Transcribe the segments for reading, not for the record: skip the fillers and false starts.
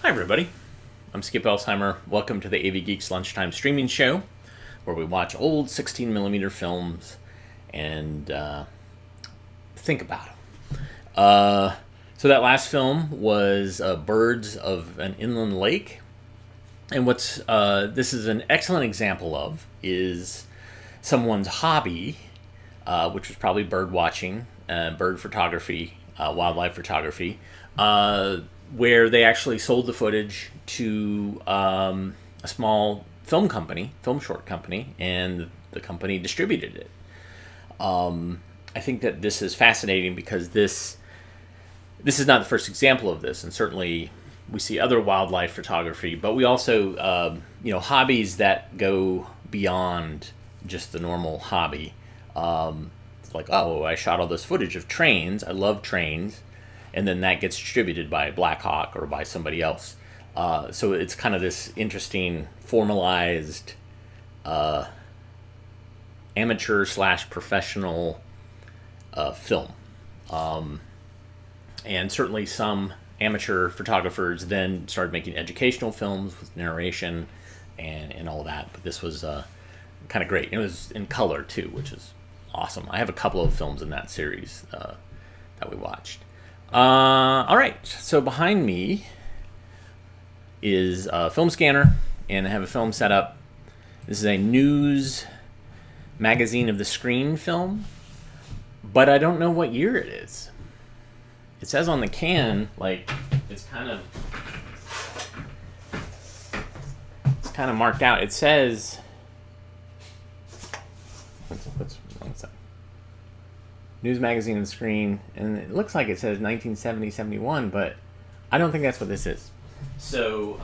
Hi, everybody. I'm Skip Elsheimer. Welcome to the AV Geeks Lunchtime Streaming Show, where we watch old 16mm films and think about them. So that last film was Birds of an Inland Lake. And what's this is an excellent example of is someone's hobby, which was probably bird watching, bird photography, wildlife photography, where they actually sold the footage to a small film short company, and the company distributed it. I think that this is fascinating because this is not the first example of this, and certainly we see other wildlife photography, but we also, hobbies that go beyond just the normal hobby. It's like, oh, I shot all this footage of trains. I love trains. And then that gets distributed by Blackhawk or by somebody else. So it's kind of this interesting formalized amateur/professional film. And certainly some amateur photographers then started making educational films with narration and all that. But this was kind of great. It was in color too, which is awesome. I have a couple of films in that series that we watched. All right, so behind me is a film scanner, and I have a film set up. This is a news magazine of the screen film, but I don't know what year it is. It says on the can, like, it's kind of marked out. It says, what's that? News magazine on the screen, and it looks like it says 1970-71, but I don't think that's what this is. So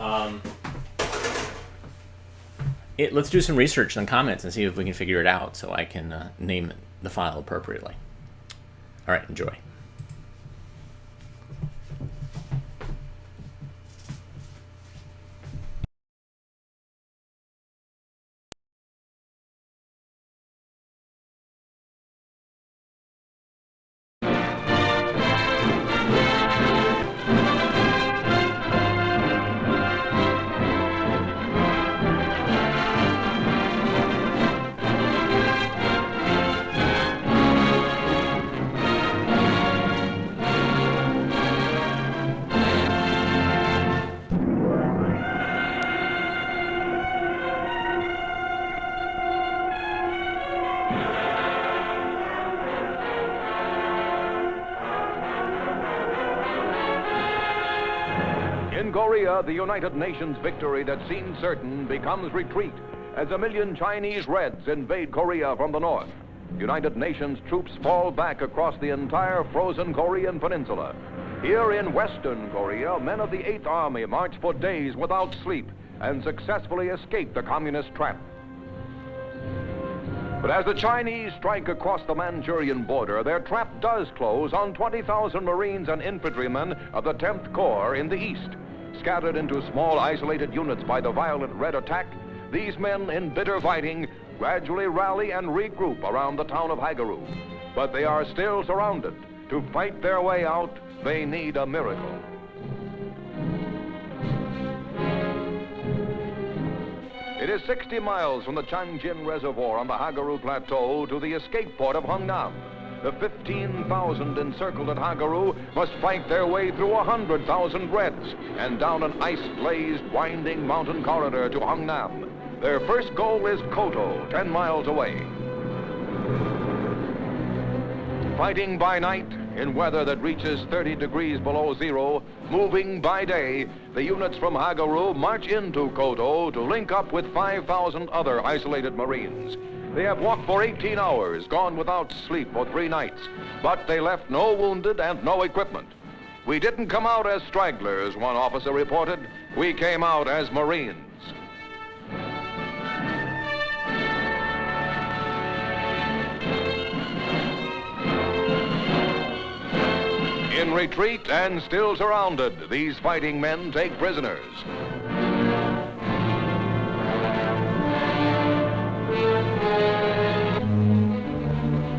let's do some research and comments and see if we can figure it out so I can name the file appropriately. All right, enjoy. In Korea, the United Nations victory that seemed certain becomes retreat as 1 million Chinese Reds invade Korea from the north. United Nations troops fall back across the entire frozen Korean peninsula. Here in Western Korea, men of the 8th Army march for days without sleep and successfully escape the communist trap. But as the Chinese strike across the Manchurian border, their trap does close on 20,000 Marines and infantrymen of the 10th Corps in the east. Scattered into small isolated units by the violent Red attack, these men in bitter fighting gradually rally and regroup around the town of Hagaru. But they are still surrounded. To fight their way out, they need a miracle. It is 60 miles from the Changjin Reservoir on the Hagaru Plateau to the escape port of Hungnam. The 15,000 encircled at Hagaru must fight their way through 100,000 Reds and down an ice-glazed, winding mountain corridor to Hungnam. Their first goal is Koto, 10 miles away. Fighting by night, in weather that reaches 30 degrees below zero, moving by day, the units from Hagaru march into Koto to link up with 5,000 other isolated Marines. They have walked for 18 hours, gone without sleep for 3 nights, but they left no wounded and no equipment. We didn't come out as stragglers, one officer reported. We came out as Marines. In retreat and still surrounded, these fighting men take prisoners.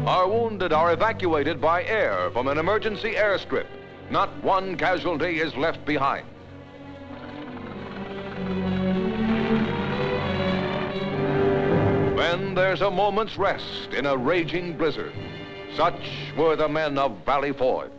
Our wounded are evacuated by air from an emergency airstrip. Not one casualty is left behind. Then there's a moment's rest in a raging blizzard. Such were the men of Valley Forge.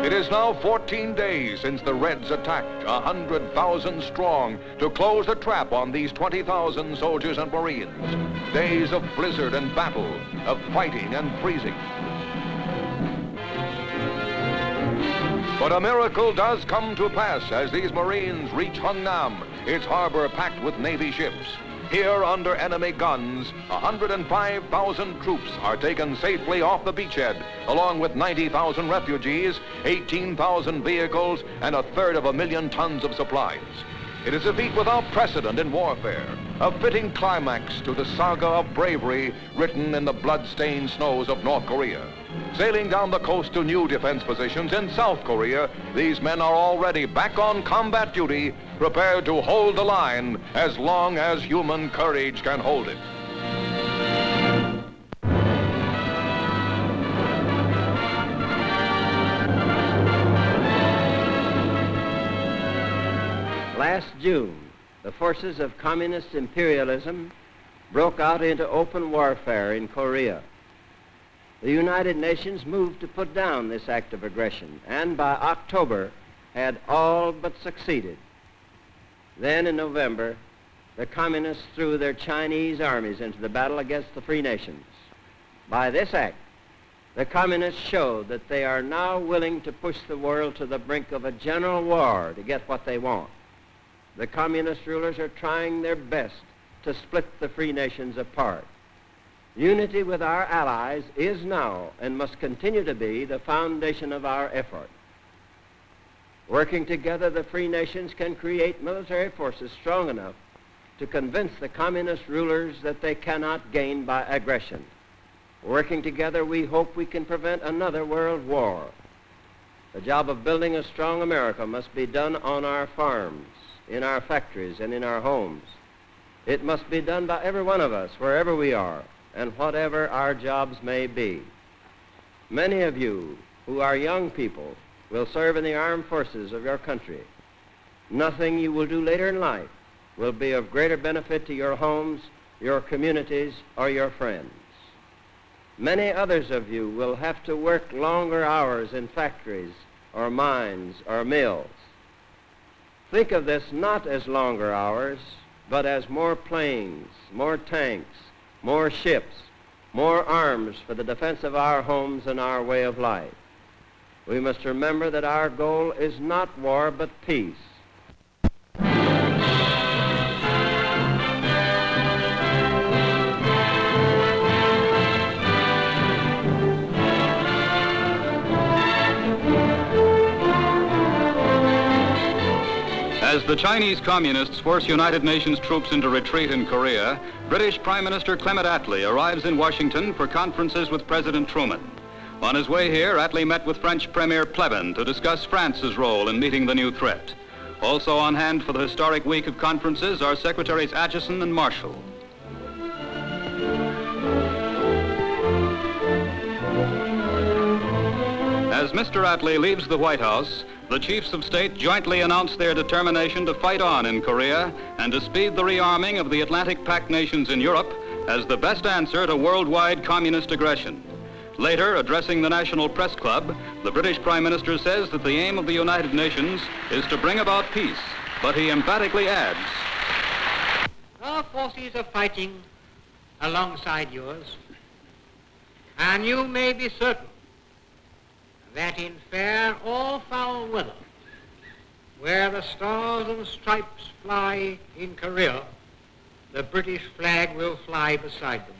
It is now 14 days since the Reds attacked 100,000 strong to close the trap on these 20,000 soldiers and Marines. Days of blizzard and battle, of fighting and freezing. But a miracle does come to pass as these Marines reach Hungnam, its harbor packed with Navy ships. Here, under enemy guns, 105,000 troops are taken safely off the beachhead, along with 90,000 refugees, 18,000 vehicles, and 1/3 tons of supplies. It is a feat without precedent in warfare, a fitting climax to the saga of bravery written in the blood-stained snows of North Korea. Sailing down the coast to new defense positions in South Korea, these men are already back on combat duty, prepared to hold the line as long as human courage can hold it. Last June, the forces of communist imperialism broke out into open warfare in Korea. The United Nations moved to put down this act of aggression, and by October had all but succeeded. Then in November, the communists threw their Chinese armies into the battle against the free nations. By this act, the communists showed that they are now willing to push the world to the brink of a general war to get what they want. The communist rulers are trying their best to split the free nations apart. Unity with our allies is now and must continue to be the foundation of our effort. Working together, the free nations can create military forces strong enough to convince the communist rulers that they cannot gain by aggression. Working together, we hope we can prevent another world war. The job of building a strong America must be done on our farms, in our factories, and in our homes. It must be done by every one of us, wherever we are, and whatever our jobs may be. Many of you who are young people will serve in the armed forces of your country. Nothing you will do later in life will be of greater benefit to your homes, your communities, or your friends. Many others of you will have to work longer hours in factories or mines or mills. Think of this not as longer hours, but as more planes, more tanks, more ships, more arms for the defense of our homes and our way of life. We must remember that our goal is not war, but peace. As the Chinese Communists force United Nations troops into retreat in Korea, British Prime Minister Clement Attlee arrives in Washington for conferences with President Truman. On his way here, Attlee met with French Premier Plevin to discuss France's role in meeting the new threat. Also on hand for the historic week of conferences are Secretaries Acheson and Marshall. As Mr. Attlee leaves the White House, the chiefs of state jointly announced their determination to fight on in Korea and to speed the rearming of the Atlantic Pact nations in Europe as the best answer to worldwide communist aggression. Later, addressing the National Press Club, the British Prime Minister says that the aim of the United Nations is to bring about peace, but he emphatically adds, "Our forces are fighting alongside yours, and you may be certain that in fair or foul weather, where the stars and stripes fly in Korea, the British flag will fly beside them."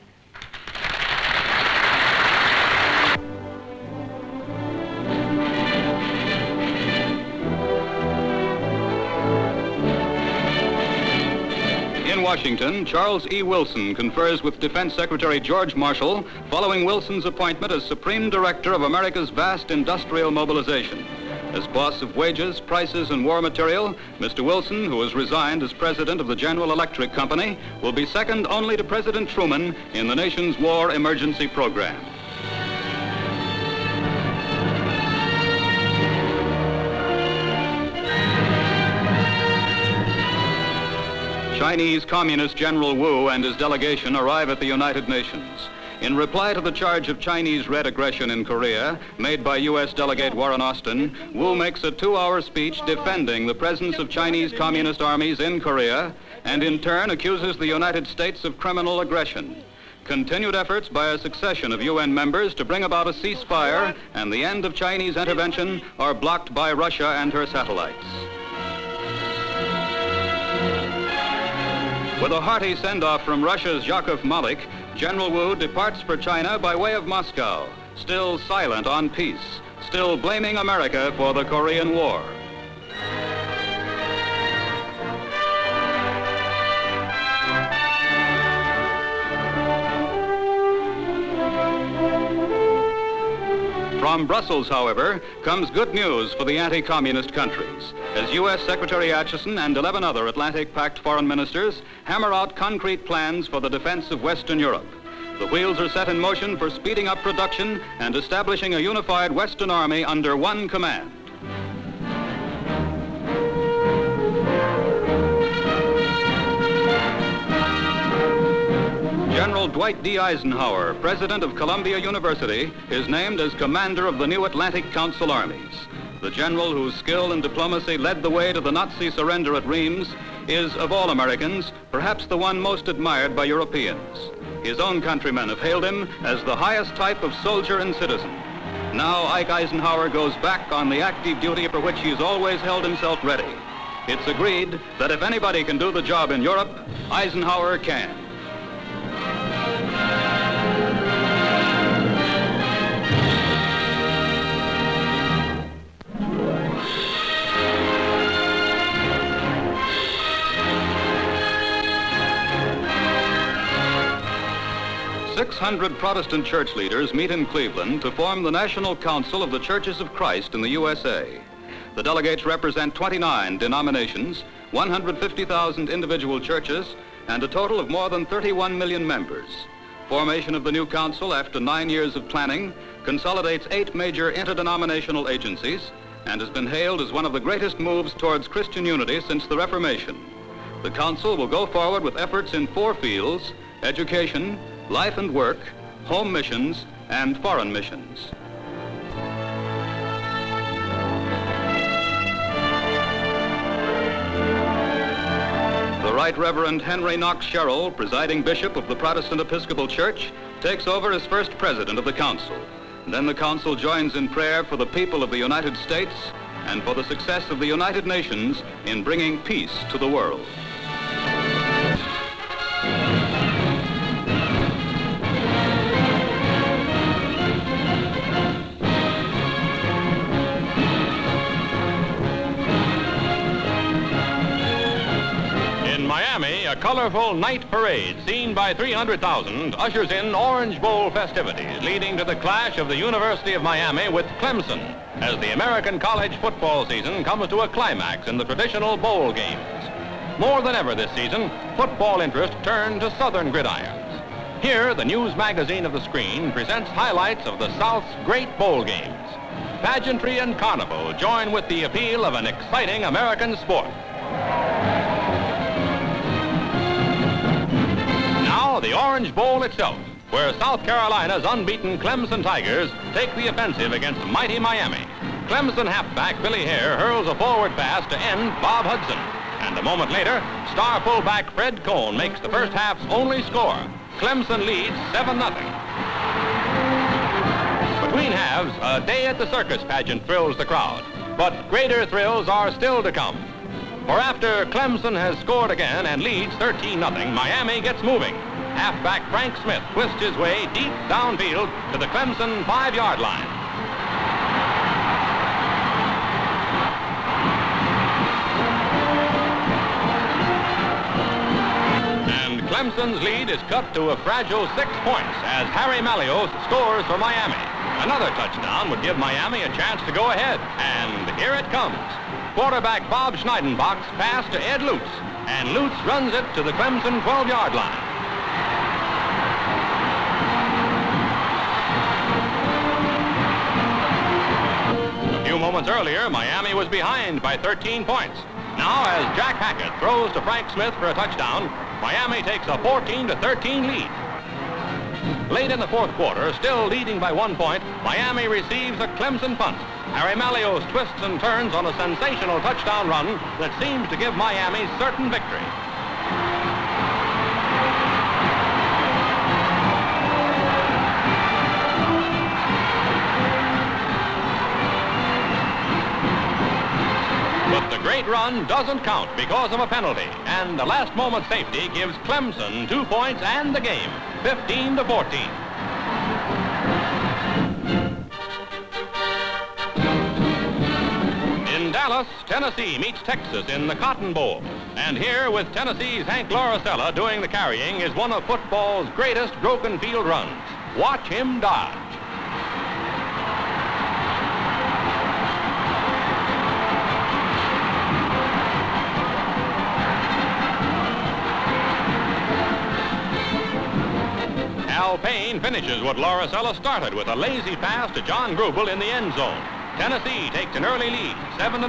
In Washington, Charles E. Wilson confers with Defense Secretary George Marshall following Wilson's appointment as Supreme Director of America's vast industrial mobilization. As boss of wages, prices, and war material, Mr. Wilson, who has resigned as president of the General Electric Company, will be second only to President Truman in the nation's war emergency program. Chinese Communist General Wu and his delegation arrive at the United Nations. In reply to the charge of Chinese red aggression in Korea, made by U.S. Delegate Warren Austin, Wu makes a 2-hour speech defending the presence of Chinese Communist armies in Korea, and in turn accuses the United States of criminal aggression. Continued efforts by a succession of UN members to bring about a ceasefire and the end of Chinese intervention are blocked by Russia and her satellites. With a hearty send-off from Russia's Yakov Malik, General Wu departs for China by way of Moscow, still silent on peace, still blaming America for the Korean War. From Brussels, however, comes good news for the anti-communist countries, as U.S. Secretary Acheson and 11 other Atlantic-pact foreign ministers hammer out concrete plans for the defense of Western Europe. The wheels are set in motion for speeding up production and establishing a unified Western Army under one command. General Dwight D. Eisenhower, president of Columbia University, is named as commander of the new Atlantic Council armies. The general whose skill and diplomacy led the way to the Nazi surrender at Reims is, of all Americans, perhaps the one most admired by Europeans. His own countrymen have hailed him as the highest type of soldier and citizen. Now Ike Eisenhower goes back on the active duty for which he's always held himself ready. It's agreed that if anybody can do the job in Europe, Eisenhower can. "600 Protestant church leaders meet in Cleveland to form the National Council of the Churches of Christ in the USA. The delegates represent 29 denominations, 150,000 individual churches, and a total of more than 31 million members. Formation of the new council after 9 years of planning consolidates 8 major interdenominational agencies and has been hailed as one of the greatest moves towards Christian unity since the Reformation. The council will go forward with efforts in 4 fields: education, life and work, home missions, and foreign missions. The Right Reverend Henry Knox Sherrill, presiding bishop of the Protestant Episcopal Church, takes over as first president of the council. Then the council joins in prayer for the people of the United States and for the success of the United Nations in bringing peace to the world. A colorful night parade seen by 300,000 ushers in Orange Bowl festivities, leading to the clash of the University of Miami with Clemson as the American college football season comes to a climax in the traditional bowl games. More than ever this season, football interest turned to Southern gridirons. Here, the news magazine of the screen presents highlights of the South's great bowl games. Pageantry and carnival join with the appeal of an exciting American sport. Now, the Orange Bowl itself, where South Carolina's unbeaten Clemson Tigers take the offensive against mighty Miami. Clemson halfback Billy Hare hurls a forward pass to end Bob Hudson. And a moment later, star fullback Fred Cohn makes the first half's only score. Clemson leads 7-0. Between halves, a day at the circus pageant thrills the crowd. But greater thrills are still to come. For after Clemson has scored again and leads 13-0, Miami gets moving. Halfback Frank Smith twists his way deep downfield to the Clemson 5-yard line. And Clemson's lead is cut to a fragile 6 points as Harry Mallios scores for Miami. Another touchdown would give Miami a chance to go ahead, and here it comes. Quarterback Bob Schneidenbach's pass to Ed Lutz, and Lutz runs it to the Clemson 12-yard line. A few moments earlier, Miami was behind by 13 points. Now, as Jack Hackett throws to Frank Smith for a touchdown, Miami takes a 14-13 lead. Late in the fourth quarter, still leading by 1 point, Miami receives a Clemson punt. Harry Malios twists and turns on a sensational touchdown run that seems to give Miami certain victory. But the great run doesn't count because of a penalty, and the last-moment safety gives Clemson 2 points and the game, 15-14. In Dallas, Tennessee meets Texas in the Cotton Bowl. And here, with Tennessee's Hank Lauricella doing the carrying, is one of football's greatest broken field runs. Watch him dodge. Al Payne finishes what Lauricella started with a lazy pass to John Grubel in the end zone. Tennessee takes an early lead, 7-0.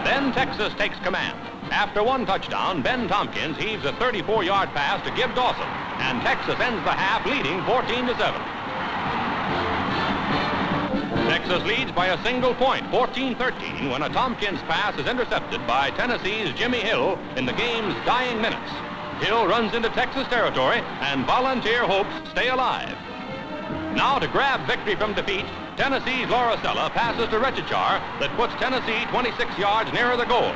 Then Texas takes command. After one touchdown, Ben Tompkins heaves a 34-yard pass to Gib Dawson, and Texas ends the half leading 14-7. Texas leads by a single point, 14-13, when a Tompkins pass is intercepted by Tennessee's Jimmy Hill in the game's dying minutes. Hill runs into Texas territory, and Volunteer hopes stay alive. Now to grab victory from defeat, Tennessee's Lauricella passes to Rechichar that puts Tennessee 26 yards nearer the goal.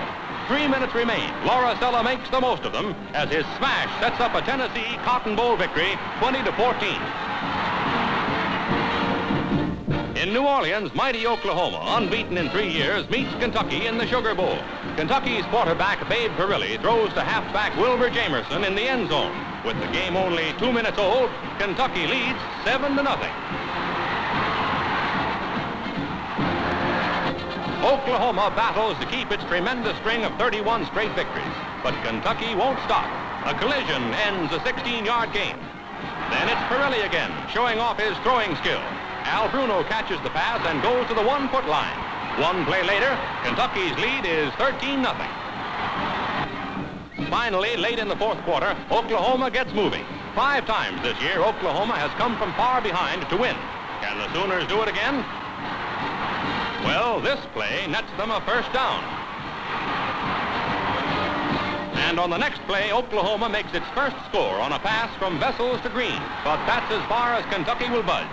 3 minutes remain. Lauricella makes the most of them as his smash sets up a Tennessee Cotton Bowl victory, 20-14. In New Orleans, mighty Oklahoma, unbeaten in 3 years, meets Kentucky in the Sugar Bowl. Kentucky's quarterback, Babe Parilli, throws to halfback Wilbur Jamerson in the end zone. With the game only 2 minutes old, Kentucky leads 7-0. Oklahoma battles to keep its tremendous string of 31 straight victories, but Kentucky won't stop. A collision ends a 16-yard game. Then it's Parilli again, showing off his throwing skill. Al Bruno catches the pass and goes to the 1-foot line. One play later, Kentucky's lead is 13-0. Finally, late in the fourth quarter, Oklahoma gets moving. 5 times this year, Oklahoma has come from far behind to win. Can the Sooners do it again? Well, this play nets them a first down. And on the next play, Oklahoma makes its first score on a pass from Vessels to Green. But that's as far as Kentucky will budge.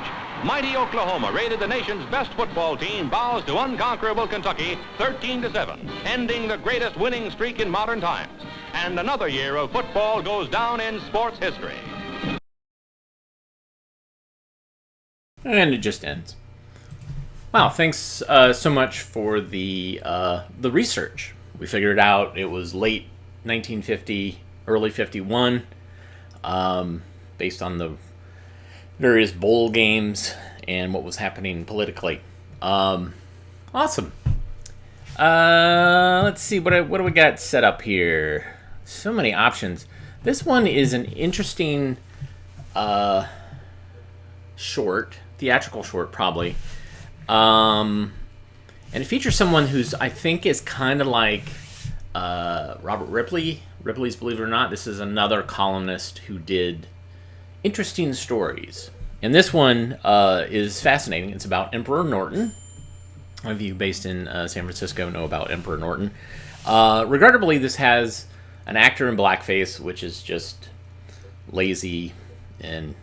Mighty Oklahoma, rated the nation's best football team, bows to unconquerable Kentucky 13-7, ending the greatest winning streak in modern times. And another year of football goes down in sports history. And it just ends. Wow, thanks so much for the research. We figured out it was late 1950, early 51, based on the various bowl games and what was happening politically. Awesome. Let's see, what do we got set up here? So many options. This one is an interesting short, theatrical short probably. And it features someone who's, I think, is kind of like Robert Ripley. Ripley's Believe It or Not. This is another columnist who did interesting stories. And this one is fascinating. It's about Emperor Norton. Some of you based in San Francisco know about Emperor Norton. Regrettably, this has an actor in blackface, which is just lazy and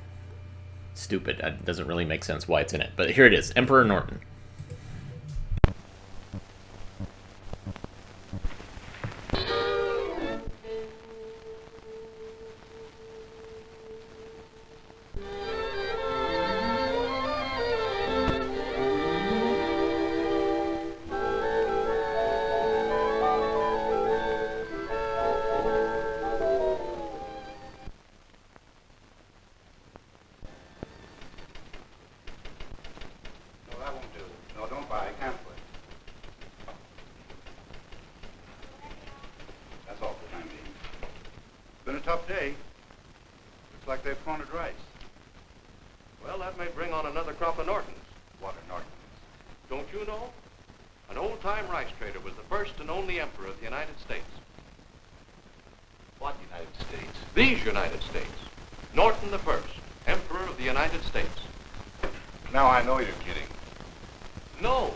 stupid. It doesn't really make sense why it's in it. But here it is, Emperor Norton. Looks like they've cornered rice. Well, that may bring on another crop of Nortons. What are Nortons? Don't you know? An old-time rice trader was the first and only emperor of the United States. What United States? These United States. Norton the First, Emperor of the United States. Now I know you're kidding. No.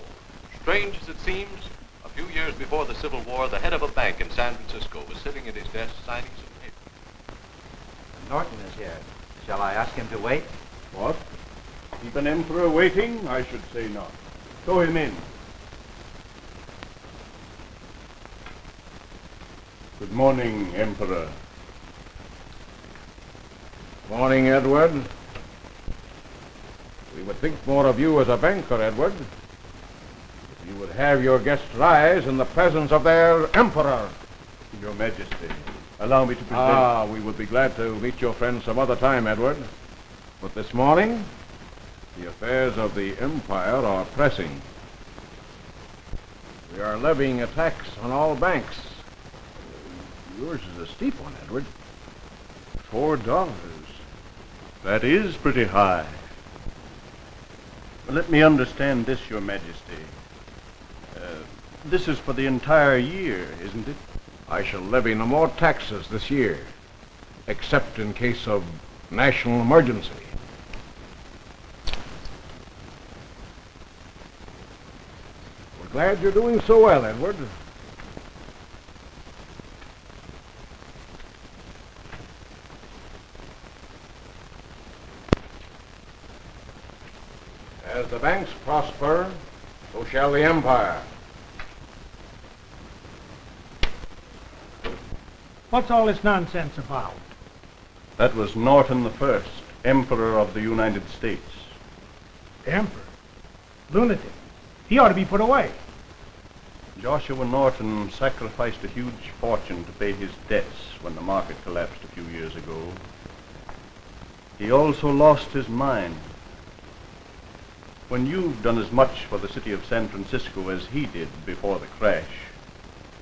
Strange as it seems, a few years before the Civil War, the head of a bank in San Francisco was sitting at his desk signing some papers. Norton is here. Shall I ask him to wait? What? Keep an emperor waiting? I should say not. Show him in. Good morning, Emperor. Morning, Edward. We would think more of you as a banker, Edward. If you would have your guests rise in the presence of their emperor. Your Majesty, allow me to present... We would be glad to meet your friend some other time, Edward. But this morning, the affairs of the empire are pressing. We are levying a tax on all banks. Yours is a steep one, Edward. $4. That is pretty high. Let me understand this, Your Majesty. This is for the entire year, isn't it? I shall levy no more taxes this year, except in case of national emergency. We're glad you're doing so well, Edward. As the banks prosper, so shall the empire. What's all this nonsense about? That was Norton the First, Emperor of the United States. Emperor? Lunatic. He ought to be put away. Joshua Norton sacrificed a huge fortune to pay his debts when the market collapsed a few years ago. He also lost his mind. When you've done as much for the city of San Francisco as he did before the crash,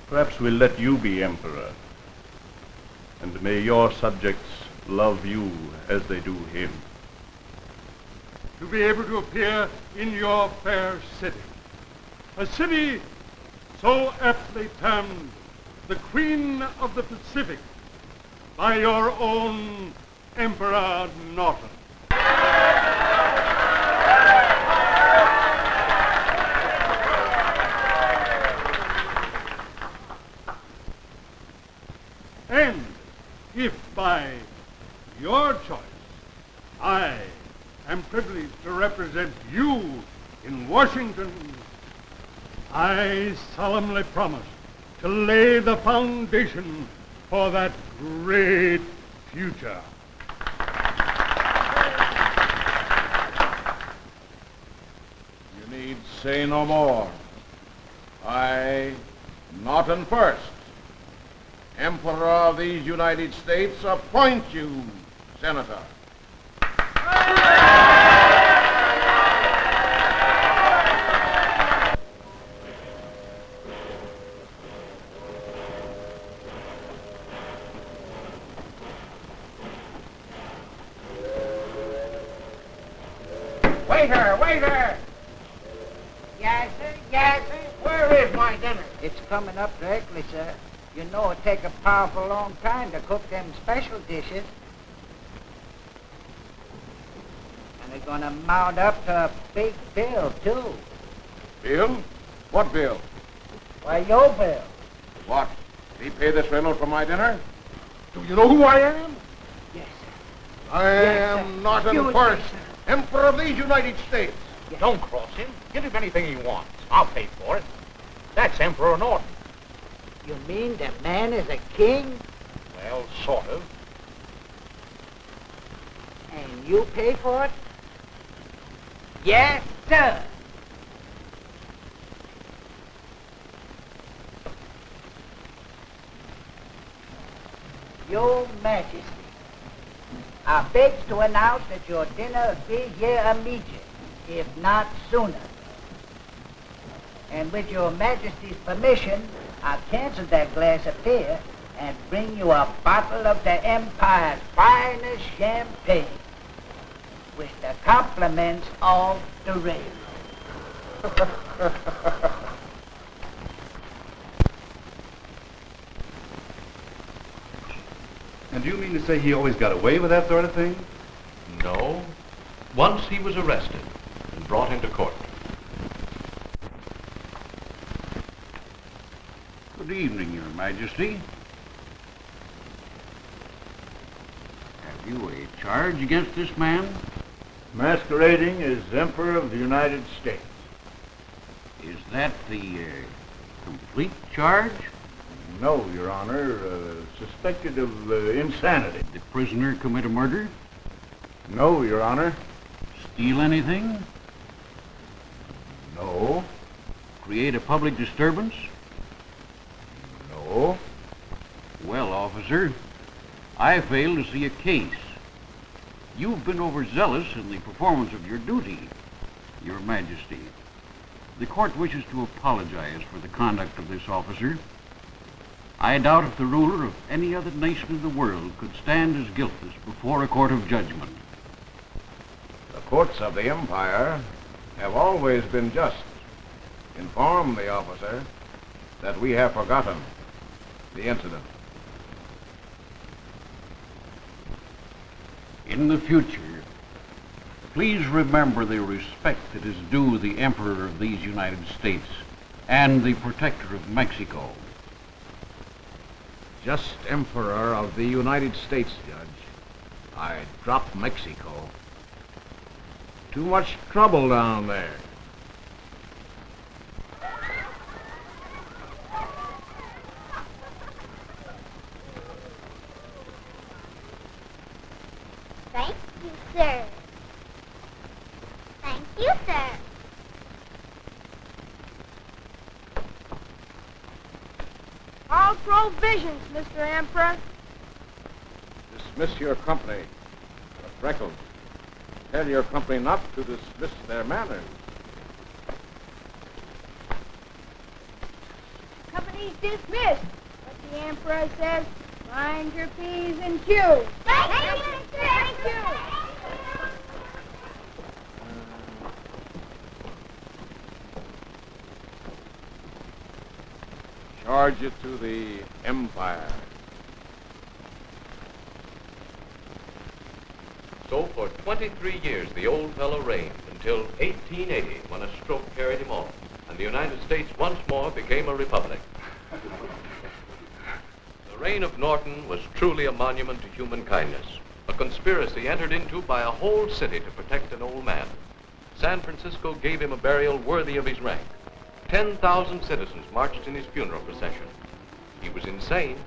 perhaps we'll let you be emperor. And may your subjects love you as they do him. To be able to appear in your fair city, a city so aptly termed the Queen of the Pacific by your own Emperor Norton. And if by your choice I am privileged to represent you in Washington, I solemnly promise to lay the foundation for that great future. You need say no more. I, Norton First, Emperor of these United States, appoint you Senator. Waiter, waiter! Yes, sir, yes, sir. Where is my dinner? It's coming up directly, sir. You know it take a powerful long time to cook them special dishes. And they're gonna mount up to a big bill, too. Bill? What bill? Why, your bill. What? Did he pay this rental for my dinner? Do you know who I am? Yes, sir. I am Norton First, Emperor of these United States. Yes. Don't cross him. Give him anything he wants. I'll pay for it. That's Emperor Norton. You mean the man is a king? Well, sort of. And you pay for it? Yes, sir. Your Majesty, I beg to announce that your dinner will be here immediate, if not sooner. And with your Majesty's permission, I've canceled that glass of beer and bring you a bottle of the Empire's finest champagne with the compliments of the race. And do you mean to say he always got away with that sort of thing? No. Once he was arrested and brought into court. Good evening, Your Majesty. Have you a charge against this man? Masquerading as Emperor of the United States. Is that the complete charge? No, Your Honor. Suspected of insanity. Did the prisoner commit a murder? No, Your Honor. Steal anything? No. Create a public disturbance? No. Well, officer, I fail to see a case. You've been overzealous in the performance of your duty, Your Majesty. The court wishes to apologize for the conduct of this officer. I doubt if the ruler of any other nation in the world could stand as guiltless before a court of judgment. The courts of the Empire have always been just. Inform the officer that we have forgotten the incident. In the future, please remember the respect that is due the Emperor of these United States and the Protector of Mexico. Just Emperor of the United States, Judge. I'd drop Mexico. Too much trouble down there. Thank you, sir. Thank you, sir. All provisions, Mr. Emperor. Dismiss your company. But Freckles, tell your company not to dismiss their manners. Company's dismissed. But the Emperor says, mind your P's and Q's. Thank you, sir. Thank you. Charge it to the Empire. So for 23 years, the old fellow reigned until 1880, when a stroke carried him off, and the United States once more became a republic. The reign of Norton was truly a monument to human kindness, a conspiracy entered into by a whole city to protect an old man. San Francisco gave him a burial worthy of his rank. 10,000 citizens marched in his funeral procession. He was insane,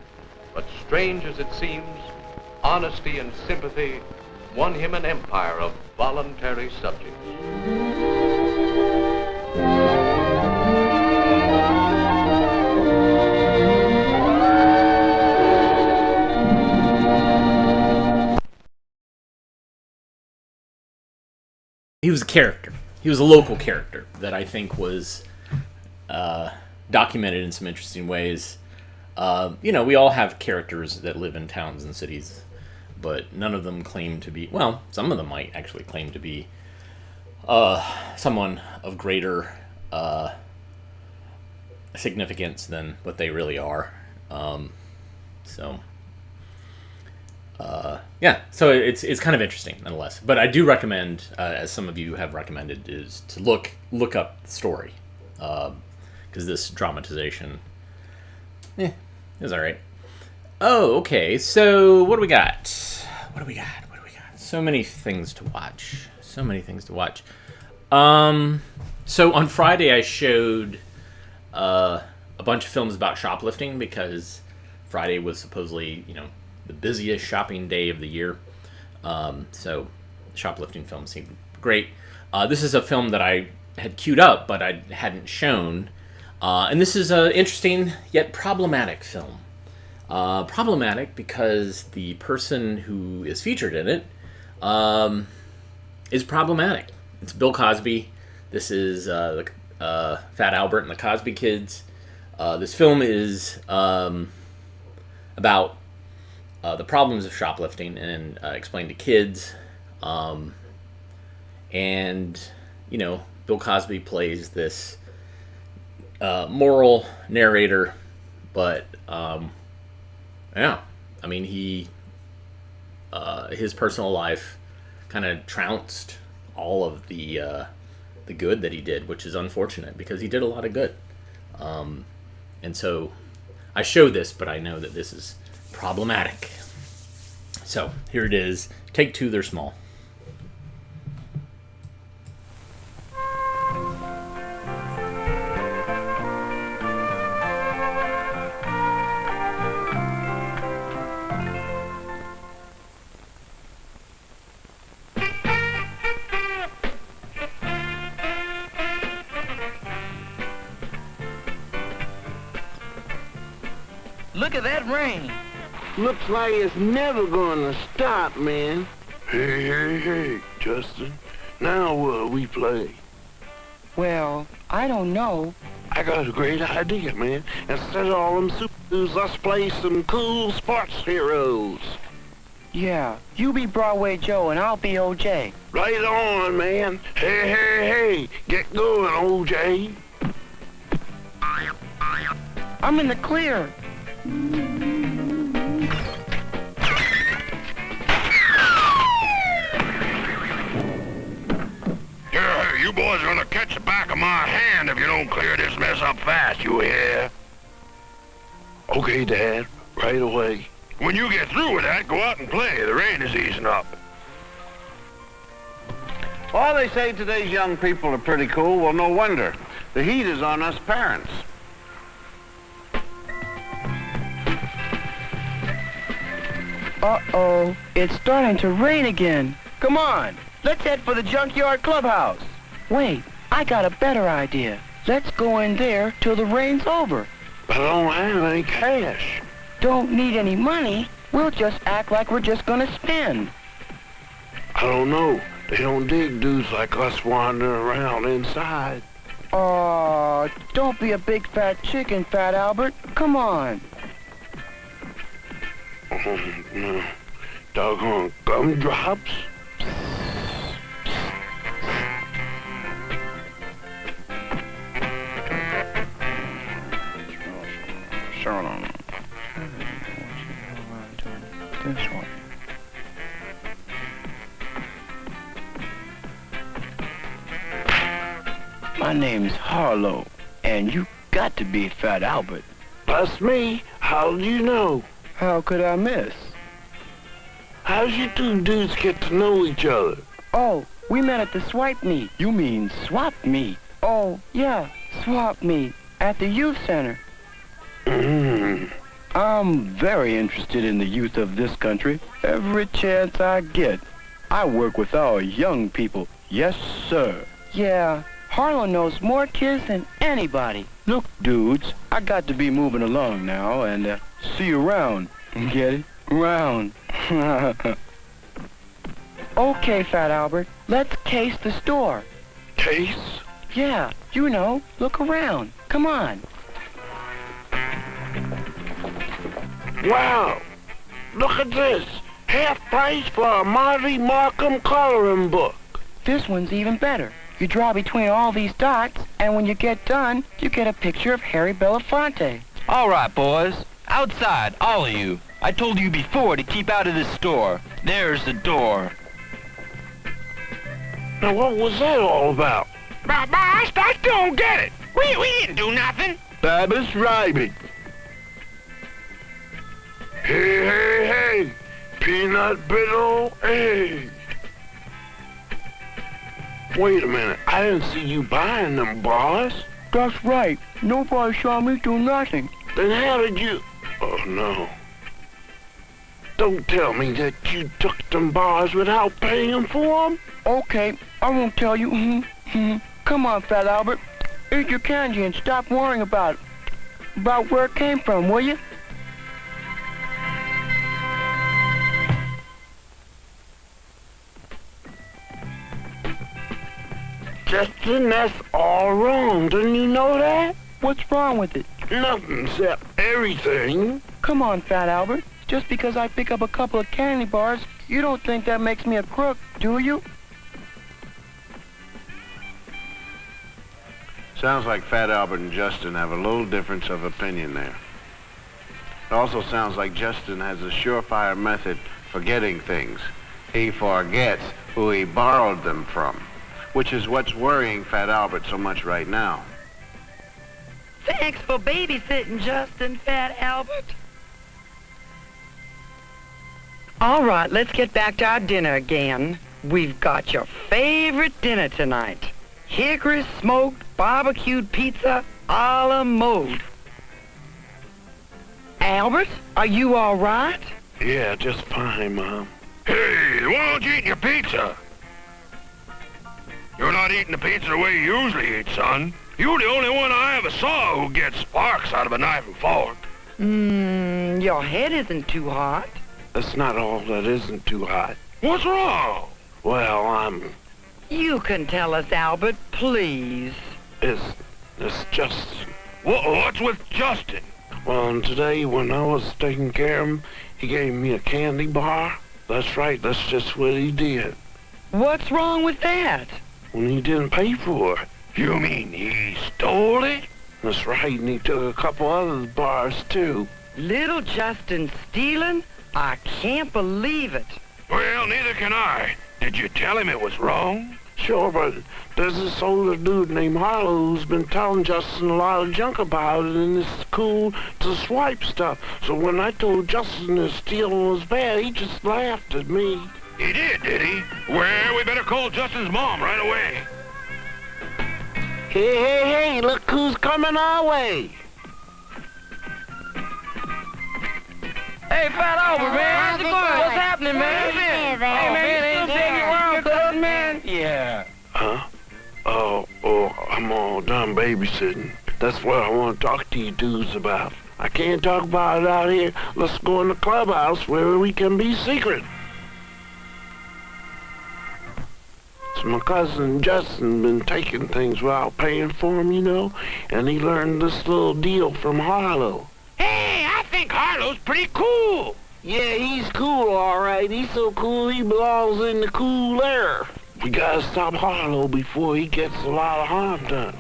but strange as it seems, honesty and sympathy won him an empire of voluntary subjects. He was a character. He was a local character that I think was documented in some interesting ways. We all have characters that live in towns and cities, but none of them claim to be, well, some of them might actually claim to be someone of greater significance than what they really are. So it's kind of interesting nonetheless. But I do recommend, as some of you have recommended, is to look up the story, because this dramatization is all right. Oh, okay. So what do we got? So many things to watch. So on Friday I showed a bunch of films about shoplifting, because Friday was supposedly, the busiest shopping day of the year. So shoplifting films seemed great. This is a film that I had queued up, but I hadn't shown. And this is an interesting yet problematic film. Problematic because the person who is featured in it is problematic. It's Bill Cosby. This is Fat Albert and the Cosby Kids. This film is about the problems of shoplifting and explain to kids. And, you know, Bill Cosby plays this moral narrator, but yeah, I mean, his personal life kind of trounced all of the good that he did, which is unfortunate because he did a lot of good. And so I show this, but I know that this is problematic. So here it is. Take two, they're small. Look at that rain. Looks like it's never gonna stop, man. Hey, Justin. Now what we play? Well, I don't know. I got a great idea, man. Instead of all them super-dudes, let's play some cool sports heroes. Yeah, you be Broadway Joe and I'll be OJ. Right on, man. Hey, get going, OJ. I'm in the clear. Yeah, you boys are gonna catch the back of my hand if you don't clear this mess up fast, you hear? Okay, Dad, right away. When you get through with that, go out and play. The rain is easing up. Well, they say today's young people are pretty cool. Well, no wonder. The heat is on us parents. Uh-oh, it's starting to rain again. Come on, let's head for the junkyard clubhouse. Wait, I got a better idea. Let's go in there till the rain's over. I don't have any cash. Don't need any money. We'll just act like we're just gonna spend. I don't know. They don't dig dudes like us wandering around inside. Aw, don't be a big fat chicken, Fat Albert. Come on. No. Doggone gumdrops. This one. My name's Harlow, and you got to be Fat Albert. That's me. How do you know? How could I miss? How'd you two dudes get to know each other? Oh, we met at the swipe meet. You mean swap meet? Oh, yeah, swap meet at the youth center. I'm very interested in the youth of this country. Every chance I get, I work with our young people. Yes, sir. Yeah, Harlow knows more kids than anybody. Look, dudes, I got to be moving along now, and see you around. Get it? Round. Okay, Fat Albert, let's case the store. Case? Yeah, you know, look around. Come on. Wow! Look at this! Half price for a Marty Markham coloring book. This one's even better. You draw between all these dots, and when you get done, you get a picture of Harry Belafonte. All right, boys. Outside, all of you. I told you before to keep out of this store. There's the door. Now, what was that all about? Boss, I don't get it. We didn't do nothing. Babbitt's Rabbit. Hey, peanut brittle egg. Wait a minute, I didn't see you buying them, boss. That's right. Nobody saw me do nothing. Then how did you... Oh, no. Don't tell me that you took them bars without paying for them. Okay, I won't tell you. Come on, Fat Albert. Eat your candy and stop worrying about where it came from, will you? Justin, that's all wrong. Didn't you know that? What's wrong with it? Nothing except everything. Come on, Fat Albert. Just because I pick up a couple of candy bars, you don't think that makes me a crook, do you? Sounds like Fat Albert and Justin have a little difference of opinion there. It also sounds like Justin has a surefire method for getting things. He forgets who he borrowed them from, which is what's worrying Fat Albert so much right now. Thanks for babysitting, Justin, Fat Albert. All right, let's get back to our dinner again. We've got your favorite dinner tonight. Hickory smoked barbecued pizza a la mode. Albert, are you all right? Yeah, just fine, Mom. Hey, why don't you eat your pizza? You're not eating the pizza the way you usually eat, son. You're the only one I ever saw who gets sparks out of a knife and fork. Your head isn't too hot. That's not all that isn't too hot. What's wrong? Well, You can tell us, Albert, please. It's Justin. What's with Justin? Well, today when I was taking care of him, he gave me a candy bar. That's right, that's just what he did. What's wrong with that? When he didn't pay for it. You mean he stole it? That's right, and he took a couple other bars, too. Little Justin stealing? I can't believe it. Well, neither can I. Did you tell him it was wrong? Sure, but there's this older dude named Harlow who's been telling Justin a lot of junk about it, and it's cool to swipe stuff. So when I told Justin that stealing was bad, he just laughed at me. He did he? Well, we better call Justin's mom right away. Hey, look who's coming our way. Hey, Fat Albert, man. How's it going? What's happening, man? Hey, man, ain't taking you around, cuz, man? Yeah. Huh? Oh, I'm all done babysitting. That's what I want to talk to you dudes about. I can't talk about it out here. Let's go in the clubhouse where we can be secret. So my cousin Justin been taking things without paying for them, you know, and he learned this little deal from Harlow. Hey, I think Harlow's pretty cool. Yeah, he's cool, all right. He's so cool he belongs in the cool air. We gotta stop Harlow before he gets a lot of harm done.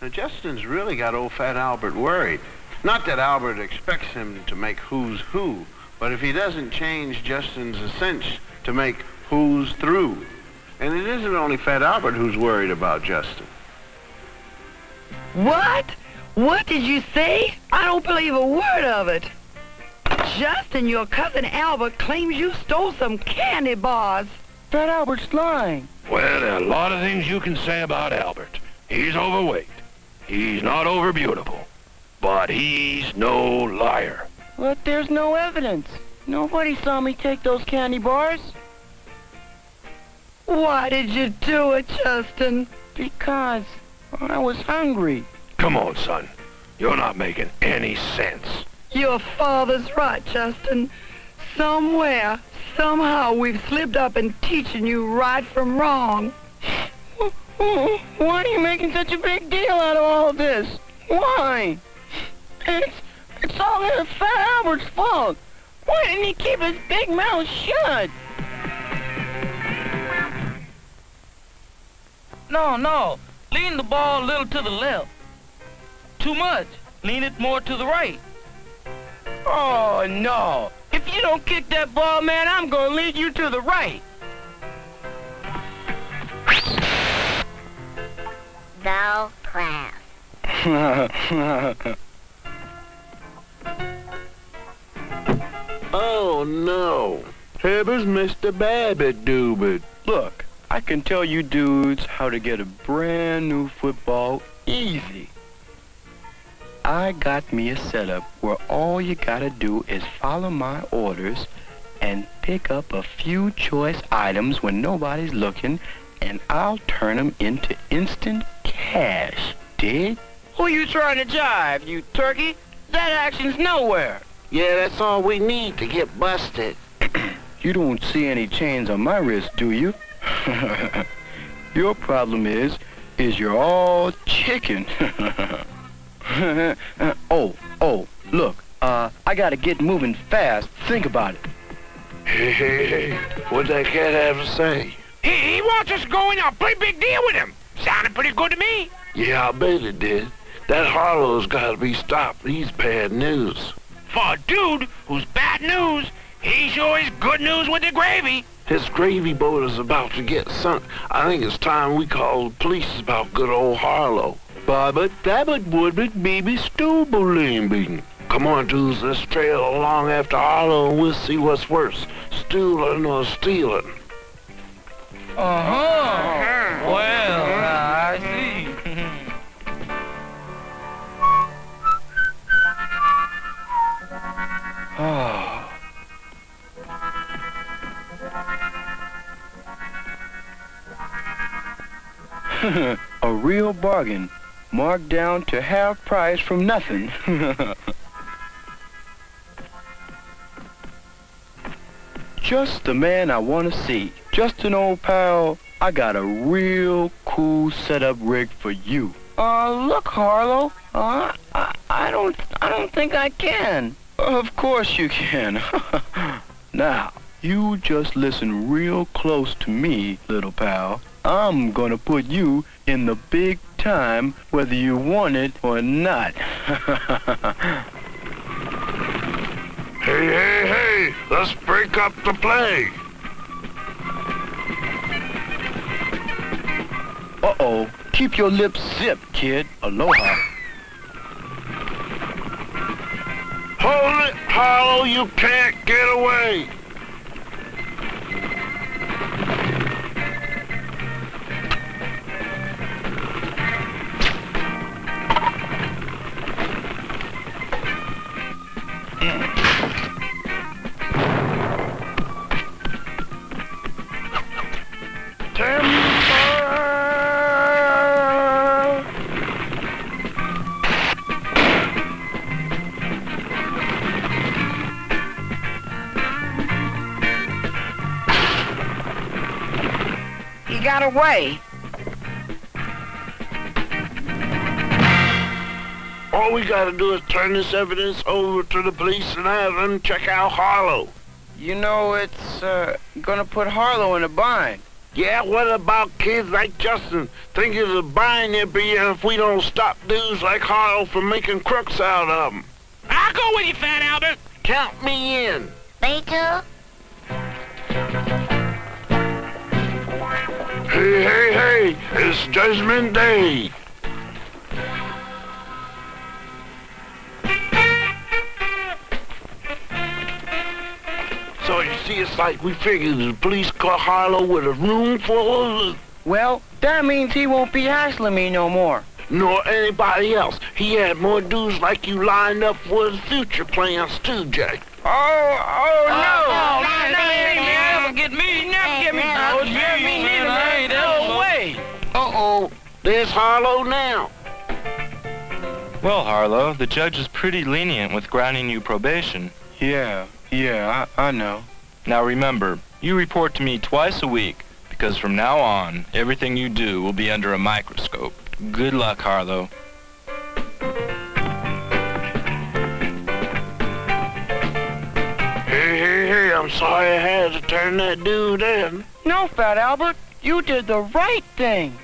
Now, Justin's really got old Fat Albert worried. Not that Albert expects him to make who's who, but if he doesn't change Justin's cinch to make who's through. And it isn't only Fat Albert who's worried about Justin. What? What did you say? I don't believe a word of it. Justin, your cousin Albert, claims you stole some candy bars. Fat Albert's lying. Well, there are a lot of things you can say about Albert. He's overweight. He's not over beautiful. But he's no liar. But there's no evidence. Nobody saw me take those candy bars. Why did you do it, Justin? Because I was hungry. Come on, son. You're not making any sense. Your father's right, Justin. Somewhere, somehow, we've slipped up in teaching you right from wrong. Why are you making such a big deal out of all this? Why? It's all Fat Albert's fault. Why didn't he keep his big mouth shut? No. Lean the ball a little to the left. Too much. Lean it more to the right. Oh, no. If you don't kick that ball, man, I'm gonna lead you to the right. Thou class. Oh, no. Here's Mr. Babbitt Doobit. Look, I can tell you dudes how to get a brand new football easy. I got me a setup where all you gotta do is follow my orders and pick up a few choice items when nobody's looking, and I'll turn them into instant cash. Dig? Who you trying to jive, you turkey? That action's nowhere. Yeah, that's all we need to get busted. You don't see any chains on my wrist, do you? Your problem is is you're all chicken. Oh, look, I gotta get moving fast. Think about it. Hey, what'd that cat have to say? He wants us to go in on a pretty big deal with him. Sounded pretty good to me. Yeah, I bet it did. That Harlow's gotta be stopped. He's bad news. For a dude who's bad news, he sure is good news with the gravy. His gravy boat is about to get sunk. I think it's time we call the police about good old Harlow. Baba Dabbit Woodbit Baby Stoobalambing. Come on, dudes, let's trail along after Harlow and we'll see what's worse, stooling or stealing. Well, I see. A real bargain, marked down to half price from nothing. Just the man I want to see. Just an old pal. I got a real cool setup rig for you. Look, Harlow. I don't think I can. Of course you can. Now, you just listen real close to me, little pal. I'm gonna put you in the big time, whether you want it or not. Hey, let's break up the play. Uh-oh, keep your lips zipped, kid. Aloha. Hold it, Harlow, you can't get away. He got away. All we gotta do is turn this evidence over to the police and have them check out Harlow. You know, it's gonna put Harlow in a bind. Yeah, what about kids like Justin? Think of the bind they'll be in if we don't stop dudes like Harlow from making crooks out of them. I'll go with you, Fat Albert. Count me in. Me too? Hey, it's Judgment Day. So you see, it's like we figured the police caught Harlow with a room full of... Well, that means he won't be hassling me no more. Nor anybody else. He had more dudes like you lined up for his future plans too, Jay. Oh, no! Never get me, never get me. No, Me neither, no way. Uh-oh, there's Harlow now. Well, Harlow, the judge is pretty lenient with granting you probation. Yeah, I know. Now remember, you report to me twice a week, because from now on, everything you do will be under a microscope. Good luck, Harlow. Hey, I'm sorry I had to turn that dude in. No, Fat Albert, you did the right thing.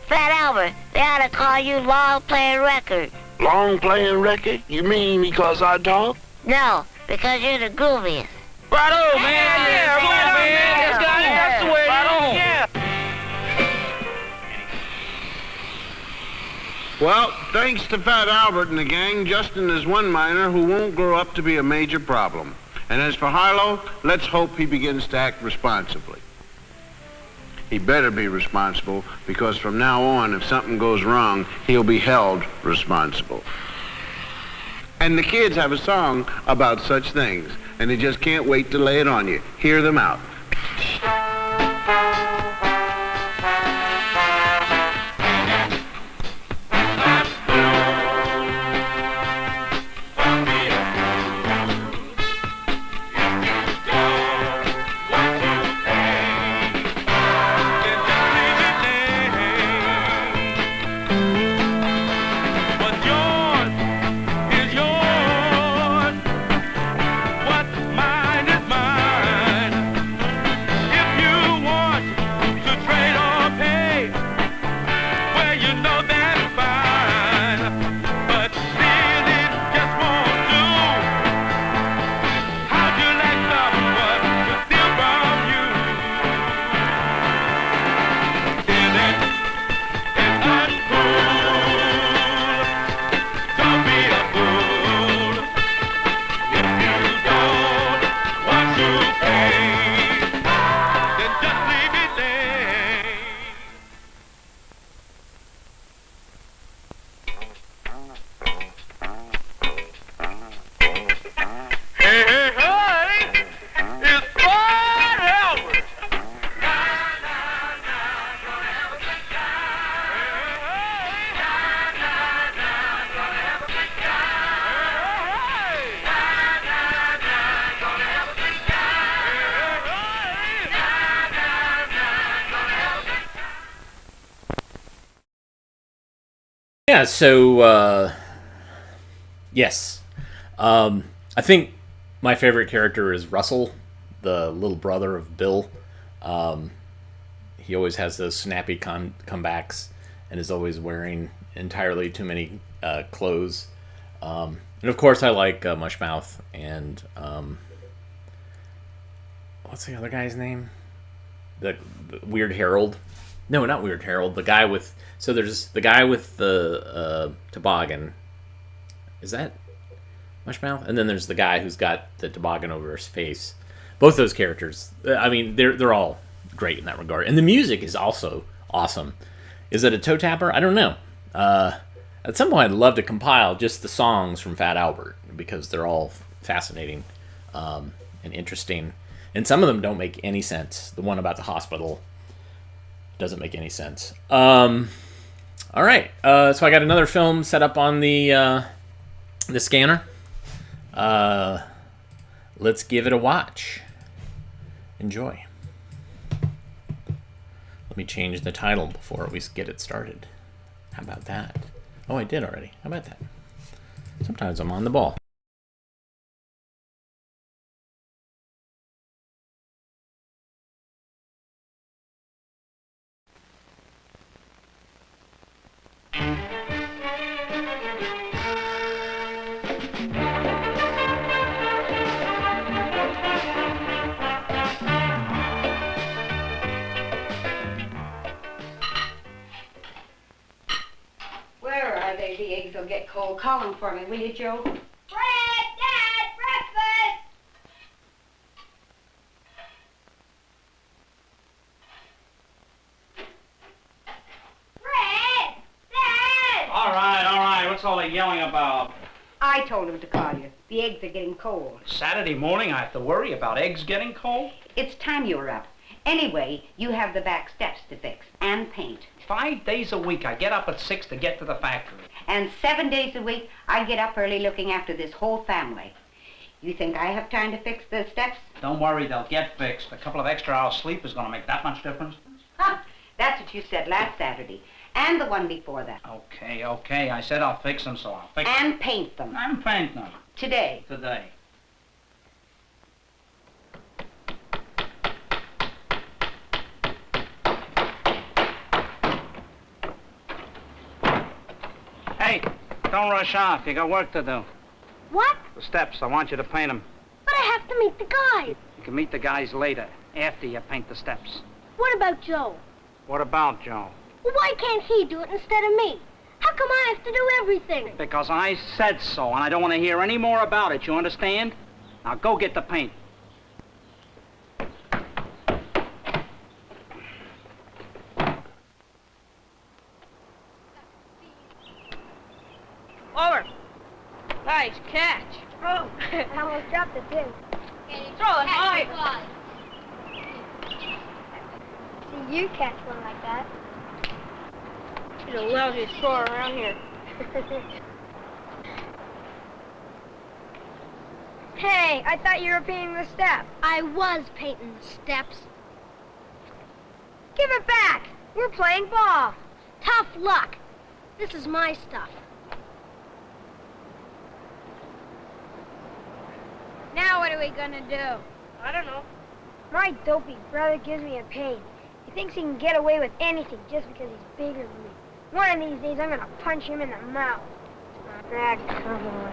Fat Albert, they ought to call you Long Playing Record. Long playing record? You mean because I talk? No, because you're the grooviest. Right on, man. Yeah, right on, man. That's the way. Right on. Yeah. Well, thanks to Fat Albert and the gang, Justin is one minor who won't grow up to be a major problem. And as for Harlow, let's hope he begins to act responsibly. He better be responsible, because from now on, if something goes wrong, he'll be held responsible. And the kids have a song about such things, and they just can't wait to lay it on you. Hear them out. Yeah, so, yes. I think my favorite character is Russell, the little brother of Bill. He always has those snappy comebacks and is always wearing entirely too many clothes. And of course, I like Mushmouth and what's the other guy's name? The Weird Harold. No, not Weird Harold. The guy with there's the guy with the toboggan. Is that Mushmouth? And then there's the guy who's got the toboggan over his face. Both those characters. I mean, they're all great in that regard. And the music is also awesome. Is it a toe tapper? I don't know. At some point, I'd love to compile just the songs from Fat Albert because they're all fascinating and interesting. And some of them don't make any sense. The one about the hospital doesn't make any sense. All right. So I got another film set up on the scanner. Let's give it a watch. Enjoy. Let me change the title before we get it started. How about that? Oh, I did already. How about that? Sometimes I'm on the ball. The eggs will get cold. Call them for me, will you, Joe? Fred! Dad! Breakfast! Fred! Dad! All right. What's all the yelling about? I told him to call you. The eggs are getting cold. Saturday morning, I have to worry about eggs getting cold? It's time you were up. Anyway, you have the back steps to fix and paint. 5 days a week, I get up at 6 to get to the factory. And 7 days a week, I get up early looking after this whole family. You think I have time to fix the steps? Don't worry, they'll get fixed. A couple of extra hours sleep is going to make that much difference. Huh, that's what you said last Saturday. And the one before that. Okay. I said I'll fix them, so I'll fix them. And paint them. I'm painting them. Today. Hey, don't rush off. You got work to do. What? The steps, I want you to paint them. But I have to meet the guys. You can meet the guys later, after you paint the steps. What about Joe? What about Joe? Well, why can't he do it instead of me? How come I have to do everything? Because I said so, and I don't want to hear any more about it, you understand? Now go get the paint. Over. Nice catch. Oh, I almost dropped it, too. Throw it high. See you catch one like that. He's a lousy scorer around here. Hey, I thought you were painting the steps. I was painting the steps. Give it back. We're playing ball. Tough luck. This is my stuff. Now what are we gonna do? I don't know. My dopey brother gives me a pain. He thinks he can get away with anything just because he's bigger than me. One of these days I'm gonna punch him in the mouth. Ah, come on.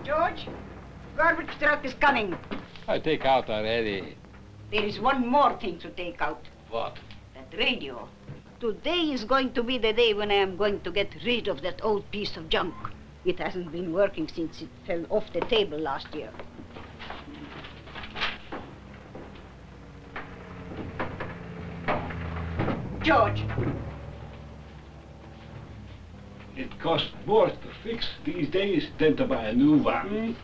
George, garbage truck is coming. I take out already. There is one more thing to take out. What? That radio. Today is going to be the day when I am going to get rid of that old piece of junk. It hasn't been working since it fell off the table last year. George. It costs more to fix these days than to buy a new one.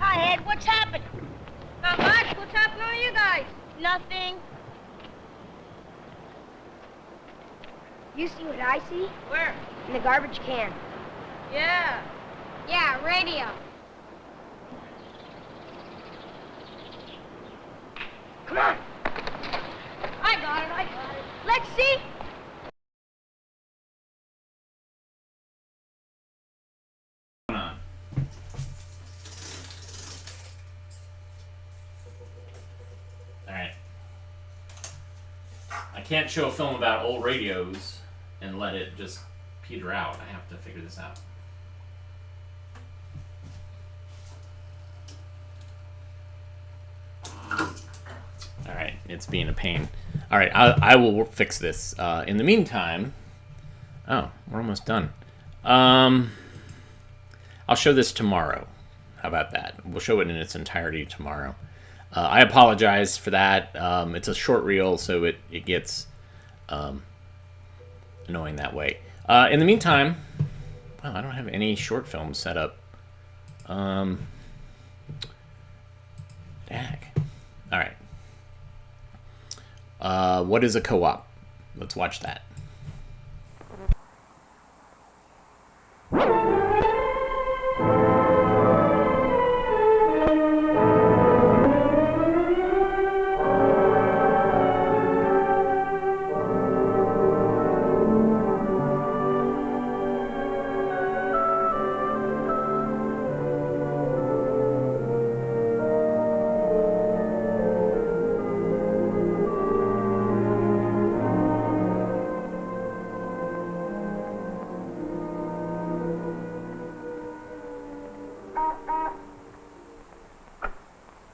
Hi, Ed. What's happening? guys? Nothing. You see what I see? Where? In the garbage can. Yeah. Yeah, radio. Come on. I got it. Let's see. Alright. I can't show a film about old radios and let it just peter out. I have to figure this out. Alright, it's being a pain. Alright, I will fix this. In the meantime... Oh, we're almost done. I'll show this tomorrow. How about that? We'll show it in its entirety tomorrow. I apologize for that. It's a short reel, so it gets annoying that way. In the meantime... Wow, I don't have any short films set up. Dag. Alright. What is a co-op? Let's watch that.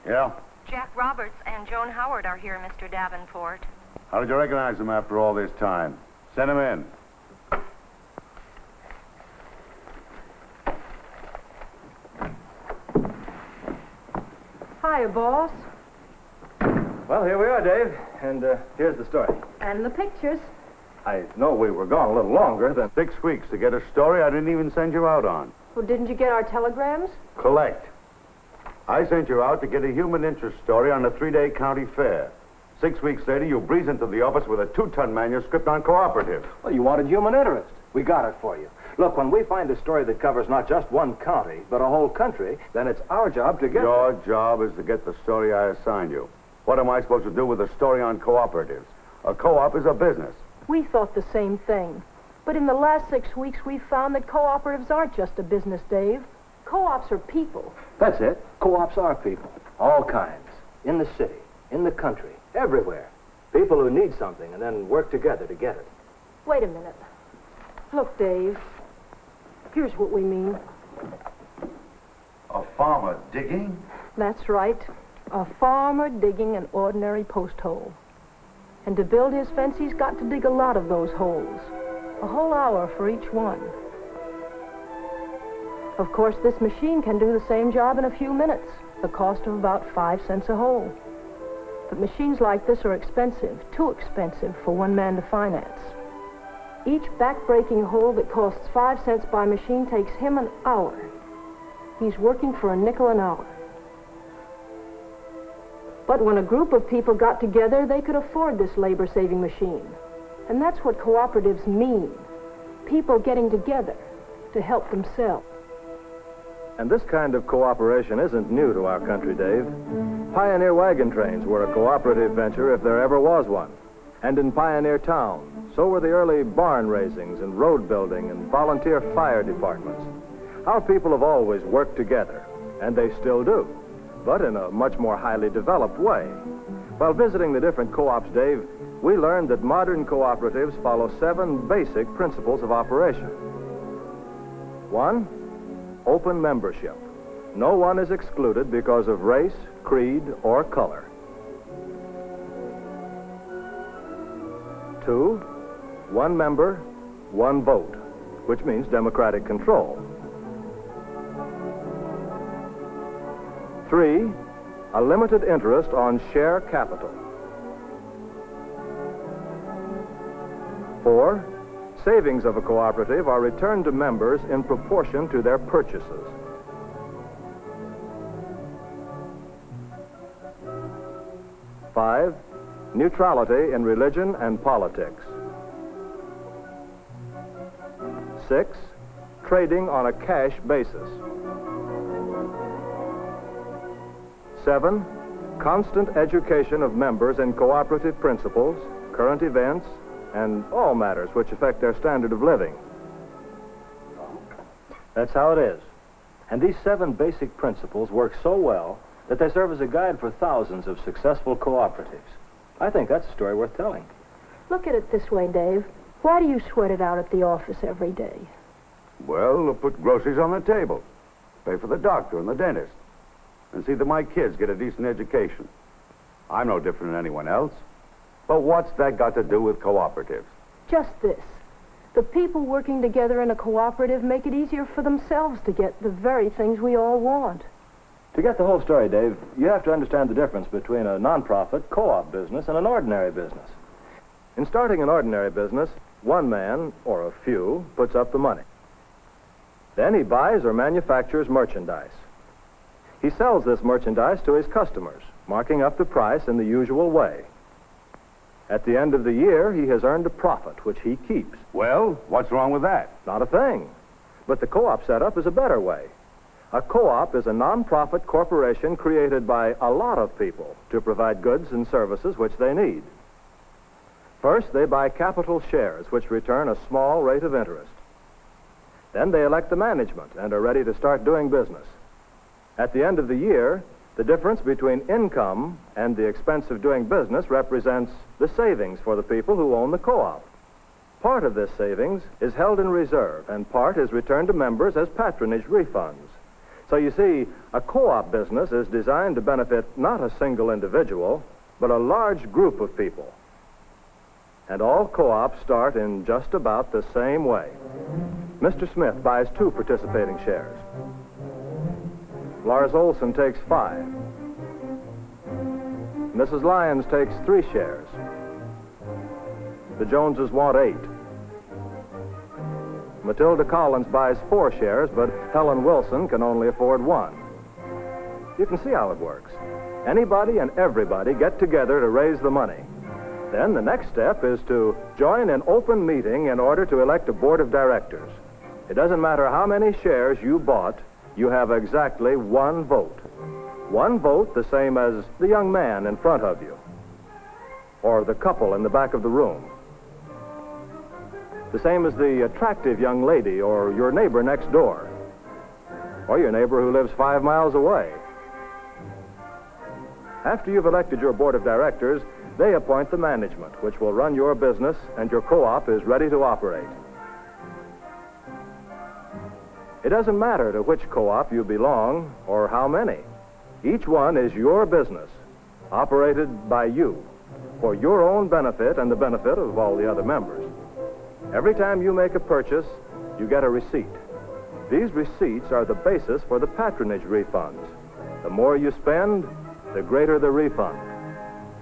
Yeah? Jack Roberts and Joan Howard are here, Mr. Davenport. How did you recognize them after all this time? Send them in. Hiya, boss. Well, here we are, Dave, and here's the story. And the pictures. I know we were gone a little longer than 6 weeks to get a story I didn't even send you out on. Well, didn't you get our telegrams? Collect. I sent you out to get a human interest story on a 3-day county fair. 6 weeks later, you breeze into the office with a 2-ton manuscript on cooperatives. Well, you wanted human interest. We got it for you. Look, when we find a story that covers not just one county, but a whole country, then it's our job to get... Your job is to get the story I assign you. What am I supposed to do with a story on cooperatives? A co-op is a business. We thought the same thing. But in the last 6 weeks, we've found that cooperatives aren't just a business, Dave. Co-ops are people. That's it. Co-ops are people. All kinds. In the city, in the country, everywhere. People who need something and then work together to get it. Wait a minute. Look, Dave. Here's what we mean. A farmer digging? That's right. A farmer digging an ordinary post hole. And to build his fence, he's got to dig a lot of those holes. A whole hour for each one. Of course, this machine can do the same job in a few minutes, the cost of about 5 cents a hole. But machines like this are expensive, too expensive for one man to finance. Each back-breaking hole that costs 5 cents by machine takes him an hour. He's working for a nickel an hour. But when a group of people got together, they could afford this labor-saving machine. And that's what cooperatives mean. People getting together to help themselves. And this kind of cooperation isn't new to our country, Dave. Pioneer wagon trains were a cooperative venture if there ever was one. And in Pioneer Town, so were the early barn raisings and road building and volunteer fire departments. Our people have always worked together, and they still do, but in a much more highly developed way. While visiting the different co-ops, Dave, we learned that modern cooperatives follow 7 basic principles of operation. 1, open membership. No one is excluded because of race, creed, or color. 2, 1 member, 1 vote, which means democratic control. 3, a limited interest on share capital. 4, savings of a cooperative are returned to members in proportion to their purchases. 5, neutrality in religion and politics. 6, trading on a cash basis. 7, constant education of members in cooperative principles, current events, and all matters which affect their standard of living. That's how it is. And these 7 basic principles work so well that they serve as a guide for thousands of successful cooperatives. I think that's a story worth telling. Look at it this way, Dave. Why do you sweat it out at the office every day? Well, to put groceries on the table, pay for the doctor and the dentist, and see that my kids get a decent education. I'm no different than anyone else. But what's that got to do with cooperatives? Just this. The people working together in a cooperative make it easier for themselves to get the very things we all want. To get the whole story, Dave, you have to understand the difference between a non-profit co-op business and an ordinary business. In starting an ordinary business, one man, or a few, puts up the money. Then he buys or manufactures merchandise. He sells this merchandise to his customers, marking up the price in the usual way. At the end of the year, he has earned a profit, which he keeps. Well, what's wrong with that? Not a thing. But the co-op setup is a better way. A co-op is a non-profit corporation created by a lot of people to provide goods and services which they need. First, they buy capital shares, which return a small rate of interest. Then they elect the management and are ready to start doing business. At the end of the year, the difference between income and the expense of doing business represents the savings for the people who own the co-op. Part of this savings is held in reserve, and part is returned to members as patronage refunds. So you see, a co-op business is designed to benefit not a single individual, but a large group of people. And all co-ops start in just about the same way. Mr. Smith buys 2 participating shares. Lars Olson takes 5. Mrs. Lyons takes 3 shares. The Joneses want 8. Matilda Collins buys 4 shares, but Helen Wilson can only afford 1. You can see how it works. Anybody and everybody get together to raise the money. Then the next step is to join an open meeting in order to elect a board of directors. It doesn't matter how many shares you bought, you have exactly 1 vote. 1 vote the same as the young man in front of you, or the couple in the back of the room. The same as the attractive young lady or your neighbor next door, or your neighbor who lives 5 miles away. After you've elected your board of directors, they appoint the management, which will run your business, and your co-op is ready to operate. It doesn't matter to which co-op you belong or how many. Each one is your business, operated by you, for your own benefit and the benefit of all the other members. Every time you make a purchase, you get a receipt. These receipts are the basis for the patronage refunds. The more you spend, the greater the refund.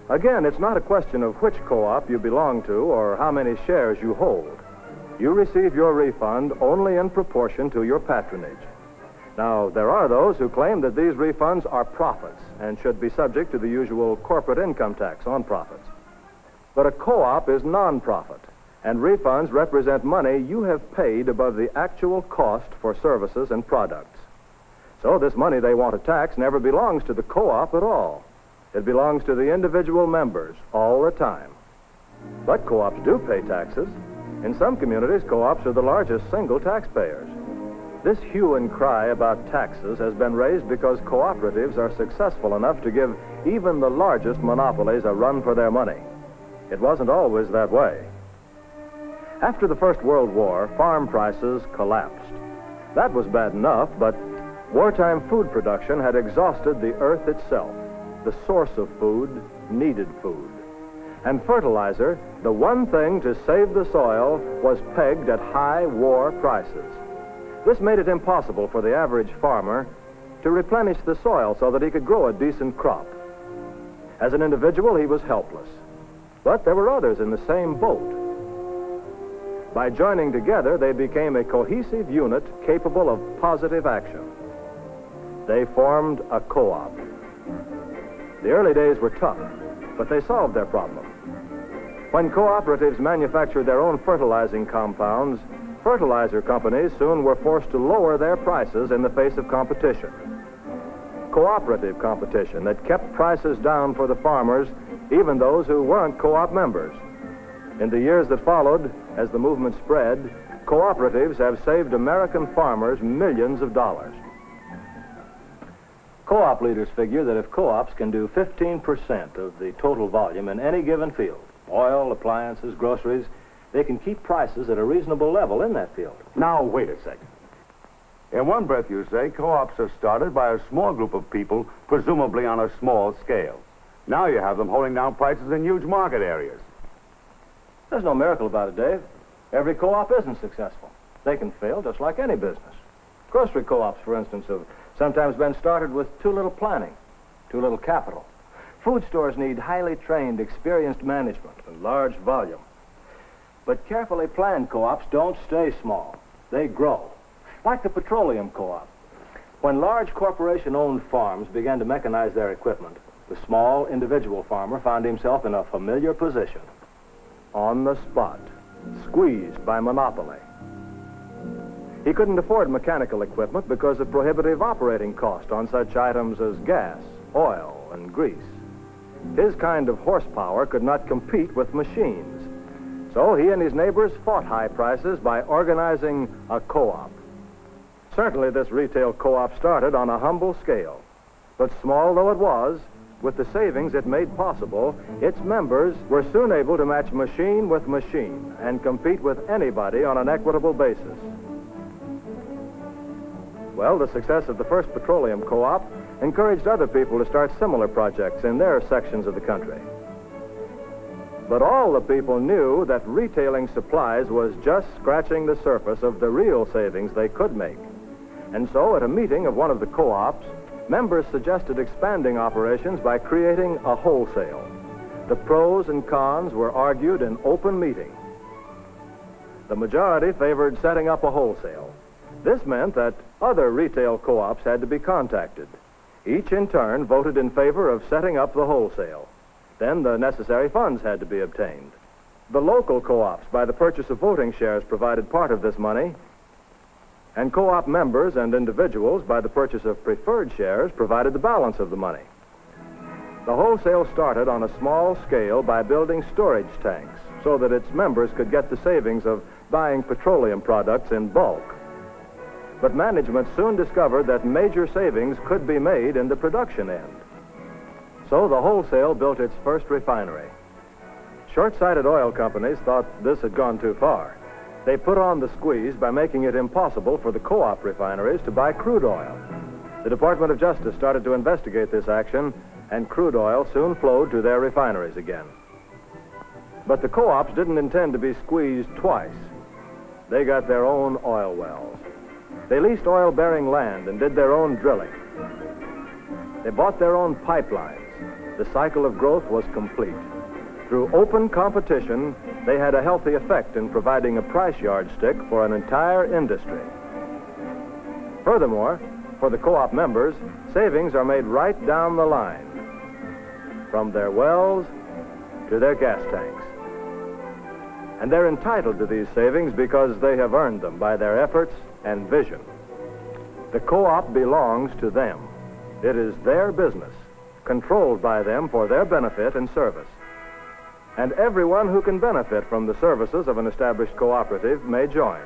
Again, it's not a question of which co-op you belong to or how many shares you hold. You receive your refund only in proportion to your patronage. Now, there are those who claim that these refunds are profits and should be subject to the usual corporate income tax on profits. But a co-op is non-profit, and refunds represent money you have paid above the actual cost for services and products. So this money they want to tax never belongs to the co-op at all. It belongs to the individual members all the time. But co-ops do pay taxes. In some communities, co-ops are the largest single taxpayers. This hue and cry about taxes has been raised because cooperatives are successful enough to give even the largest monopolies a run for their money. It wasn't always that way. After the First World War, farm prices collapsed. That was bad enough, but wartime food production had exhausted the earth itself. The source of food needed food. And fertilizer, the one thing to save the soil, was pegged at high war prices. This made it impossible for the average farmer to replenish the soil so that he could grow a decent crop. As an individual, he was helpless. But there were others in the same boat. By joining together, they became a cohesive unit capable of positive action. They formed a co-op. The early days were tough. but they solved their problem. When cooperatives manufactured their own fertilizing compounds, fertilizer companies soon were forced to lower their prices in the face of competition. Cooperative competition that kept prices down for the farmers, even those who weren't co-op members. In the years that followed, as the movement spread, cooperatives have saved American farmers millions of dollars. Co-op leaders figure that if co-ops can do 15% of the total volume in any given field, oil, appliances, groceries, they can keep prices at a reasonable level in that field. Now, wait a second. In one breath, you say co-ops are started by a small group of people, presumably on a small scale. Now you have them holding down prices in huge market areas. There's no miracle about it, Dave. Every co-op isn't successful. They can fail just like any business. Grocery co-ops, for instance, have sometimes been started with too little planning, too little capital. Food stores need highly trained, experienced management and large volume. But carefully planned co-ops don't stay small. They grow. Like the petroleum co-op. When large corporation-owned farms began to mechanize their equipment, the small individual farmer found himself in a familiar position. On the spot, squeezed by monopoly. He couldn't afford mechanical equipment because of prohibitive operating cost on such items as gas, oil, and grease. His kind of horsepower could not compete with machines. So he and his neighbors fought high prices by organizing a co-op. Certainly this retail co-op started on a humble scale. But small though it was, with the savings it made possible, its members were soon able to match machine with machine and compete with anybody on an equitable basis. Well, the success of the first petroleum co-op encouraged other people to start similar projects in their sections of the country. But all the people knew that retailing supplies was just scratching the surface of the real savings they could make. And so, at a meeting of one of the co-ops, members suggested expanding operations by creating a wholesale. The pros and cons were argued in open meeting. The majority favored setting up a wholesale. This meant that other retail co-ops had to be contacted. Each in turn voted in favor of setting up the wholesale. Then the necessary funds had to be obtained. The local co-ops, by the purchase of voting shares, provided part of this money, and co-op members and individuals, by the purchase of preferred shares, provided the balance of the money. The wholesale started on a small scale by building storage tanks so that its members could get the savings of buying petroleum products in bulk. But management soon discovered that major savings could be made in the production end. So the wholesale built its first refinery. Short-sighted oil companies thought this had gone too far. They put on the squeeze by making it impossible for the co-op refineries to buy crude oil. The Department of Justice started to investigate this action, and crude oil soon flowed to their refineries again. But the co-ops didn't intend to be squeezed twice. They got their own oil wells. They leased oil-bearing land and did their own drilling. They bought their own pipelines. The cycle of growth was complete. Through open competition, they had a healthy effect in providing a price yardstick for an entire industry. Furthermore, for the co-op members, savings are made right down the line, from their wells to their gas tanks. And they're entitled to these savings because they have earned them by their efforts and vision. The co-op belongs to them. It is their business, controlled by them for their benefit and service. And everyone who can benefit from the services of an established cooperative may join.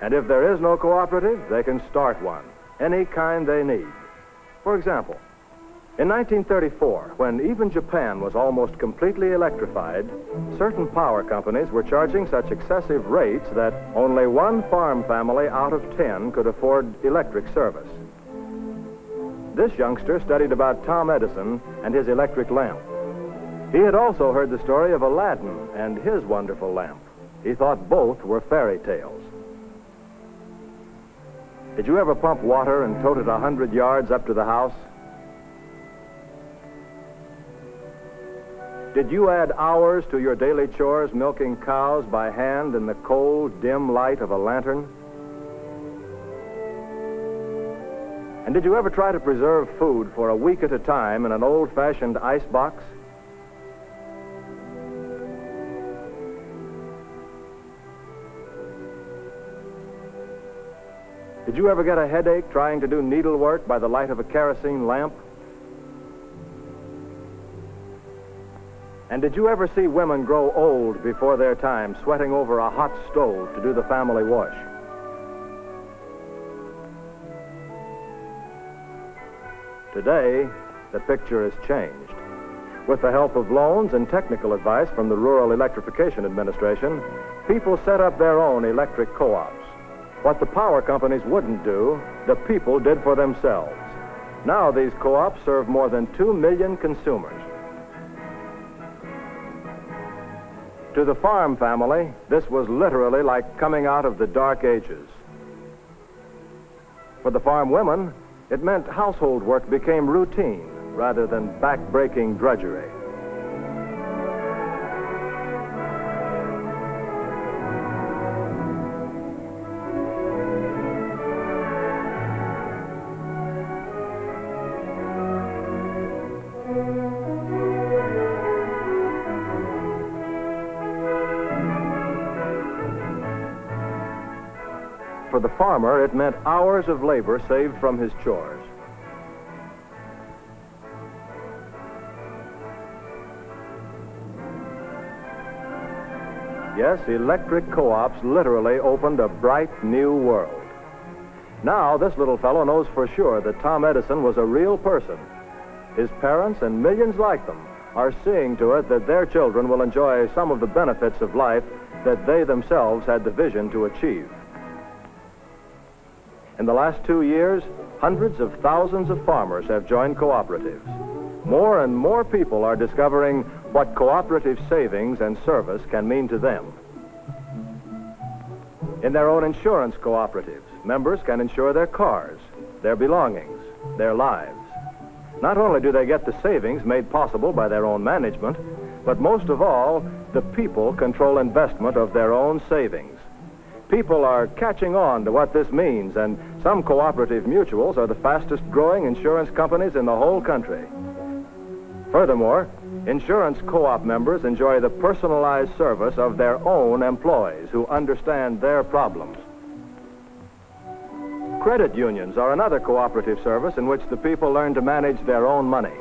And if there is no cooperative, they can start one, any kind they need. For example, in 1934, when even Japan was almost completely electrified, certain power companies were charging such excessive rates that only one farm family out of 10 could afford electric service. This youngster studied about Tom Edison and his electric lamp. He had also heard the story of Aladdin and his wonderful lamp. He thought both were fairy tales. Did you ever pump water and tote it 100 yards up to the house? Did you add hours to your daily chores milking cows by hand in the cold, dim light of a lantern? And did you ever try to preserve food for a week at a time in an old-fashioned ice box? Did you ever get a headache trying to do needlework by the light of a kerosene lamp? And did you ever see women grow old before their time, sweating over a hot stove to do the family wash? Today, the picture has changed. With the help of loans and technical advice from the Rural Electrification Administration, people set up their own electric co-ops. What the power companies wouldn't do, the people did for themselves. Now these co-ops serve more than 2 million consumers. To the farm family, this was literally like coming out of the Dark Ages. For the farm women, it meant household work became routine rather than back-breaking drudgery. For the farmer, it meant hours of labor saved from his chores. Yes, electric co-ops literally opened a bright new world. Now, this little fellow knows for sure that Tom Edison was a real person. His parents and millions like them are seeing to it that their children will enjoy some of the benefits of life that they themselves had the vision to achieve. In the last 2 years, hundreds of thousands of farmers have joined cooperatives. More and more people are discovering what cooperative savings and service can mean to them. In their own insurance cooperatives, members can insure their cars, their belongings, their lives. Not only do they get the savings made possible by their own management, but most of all, the people control investment of their own savings. People are catching on to what this means, and some cooperative mutuals are the fastest growing insurance companies in the whole country. Furthermore, insurance co-op members enjoy the personalized service of their own employees who understand their problems. Credit unions are another cooperative service in which the people learn to manage their own money.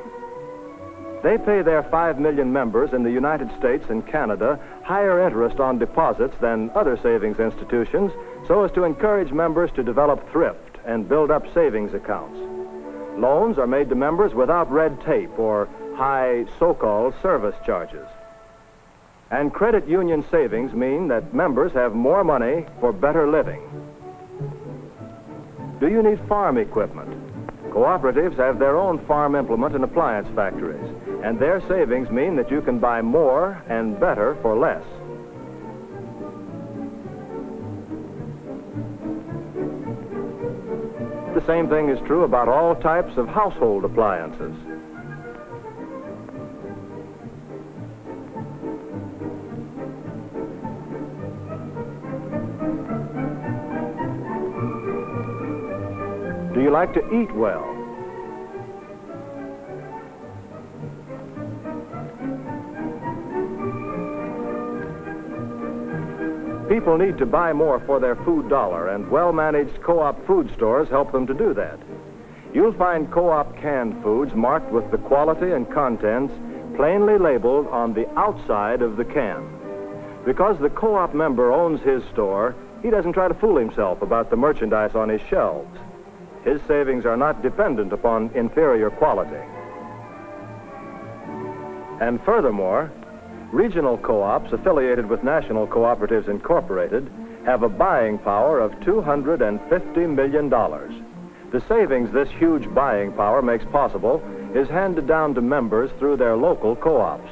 They pay their 5 million members in the United States and Canada higher interest on deposits than other savings institutions so as to encourage members to develop thrift and build up savings accounts. Loans are made to members without red tape or high so-called service charges. And credit union savings mean that members have more money for better living. Do you need farm equipment? Cooperatives have their own farm implement and appliance factories, and their savings mean that you can buy more and better for less. The same thing is true about all types of household appliances. Do you like to eat well? People need to buy more for their food dollar, and well-managed co-op food stores help them to do that. You'll find co-op canned foods marked with the quality and contents plainly labeled on the outside of the can. Because the co-op member owns his store, he doesn't try to fool himself about the merchandise on his shelves. His savings are not dependent upon inferior quality. And furthermore, regional co-ops affiliated with National Cooperatives Incorporated have a buying power of $250 million. The savings this huge buying power makes possible is handed down to members through their local co-ops.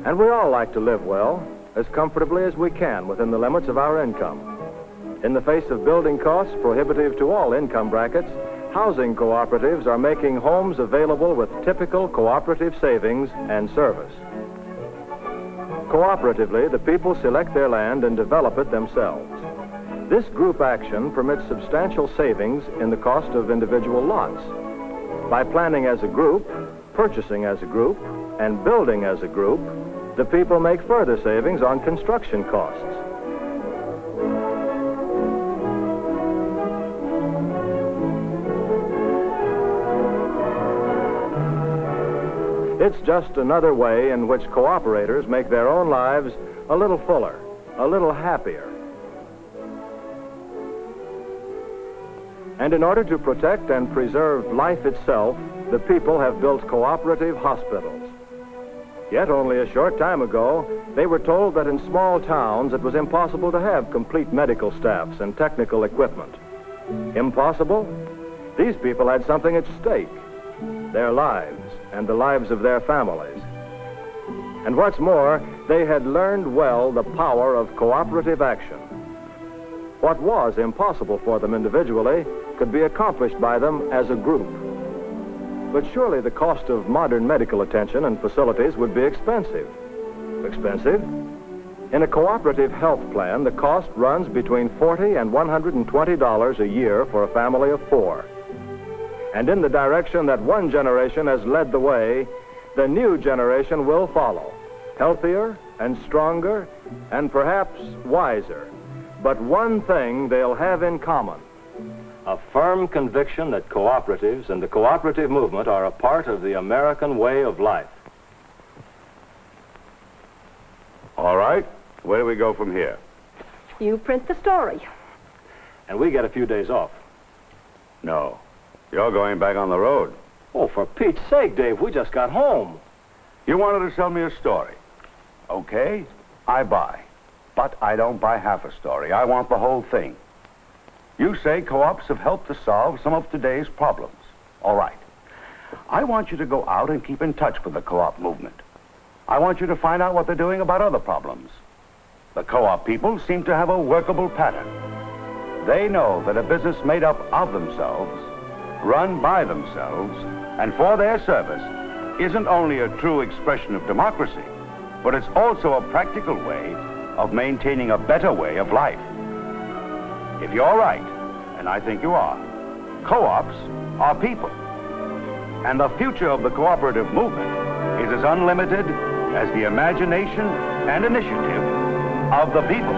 And we all like to live well, as comfortably as we can within the limits of our income. In the face of building costs prohibitive to all income brackets, housing cooperatives are making homes available with typical cooperative savings and service. Cooperatively, the people select their land and develop it themselves. This group action permits substantial savings in the cost of individual lots. By planning as a group, purchasing as a group, and building as a group, the people make further savings on construction costs. It's just another way in which cooperators make their own lives a little fuller, a little happier. And in order to protect and preserve life itself, the people have built cooperative hospitals. Yet only a short time ago, they were told that in small towns it was impossible to have complete medical staffs and technical equipment. Impossible? These people had something at stake, their lives and the lives of their families. And what's more, they had learned well the power of cooperative action. What was impossible for them individually could be accomplished by them as a group. But surely the cost of modern medical attention and facilities would be expensive. Expensive? In a cooperative health plan, the cost runs between $40 and $120 a year for a family of 4. And in the direction that one generation has led the way, the new generation will follow, healthier and stronger and perhaps wiser. But one thing they'll have in common: a firm conviction that cooperatives and the cooperative movement are a part of the American way of life. All right, where do we go from here? You print the story. And we get a few days off. No, you're going back on the road. Oh, for Pete's sake, Dave, we just got home. You wanted to sell me a story. Okay, I buy. But I don't buy half a story. I want the whole thing. You say co-ops have helped to solve some of today's problems. All right. I want you to go out and keep in touch with the co-op movement. I want you to find out what they're doing about other problems. The co-op people seem to have a workable pattern. They know that a business made up of themselves, run by themselves, and for their service isn't only a true expression of democracy, but it's also a practical way of maintaining a better way of life. If you're right, and I think you are, co-ops are people. And the future of the cooperative movement is as unlimited as the imagination and initiative of the people.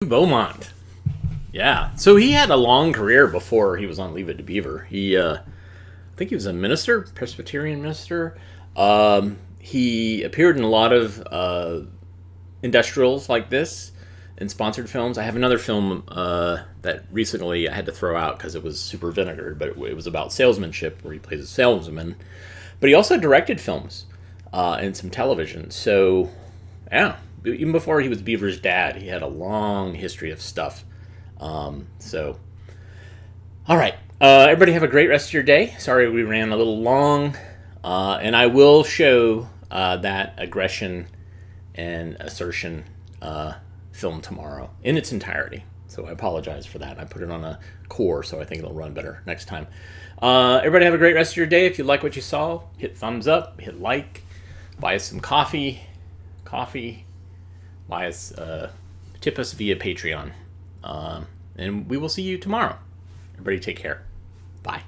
Beaumont. Yeah. So he had a long career before he was on Leave It to Beaver. I think he was a minister, Presbyterian minister. He appeared in a lot of industrials like this and sponsored films. I have another film that recently I had to throw out because it was super vinegared, but it was about salesmanship where he plays a salesman. But he also directed films and some television. So, yeah. Even before he was Beaver's dad, he had a long history of stuff. All right. Everybody have a great rest of your day. Sorry we ran a little long. And I will show that aggression and assertion film tomorrow in its entirety. So I apologize for that. I put it on a core, so I think it'll run better next time. Everybody have a great rest of your day. If you like what you saw, hit thumbs up, hit like, buy us some coffee. Buy us, tip us via Patreon. And we will see you tomorrow. Everybody take care. Bye.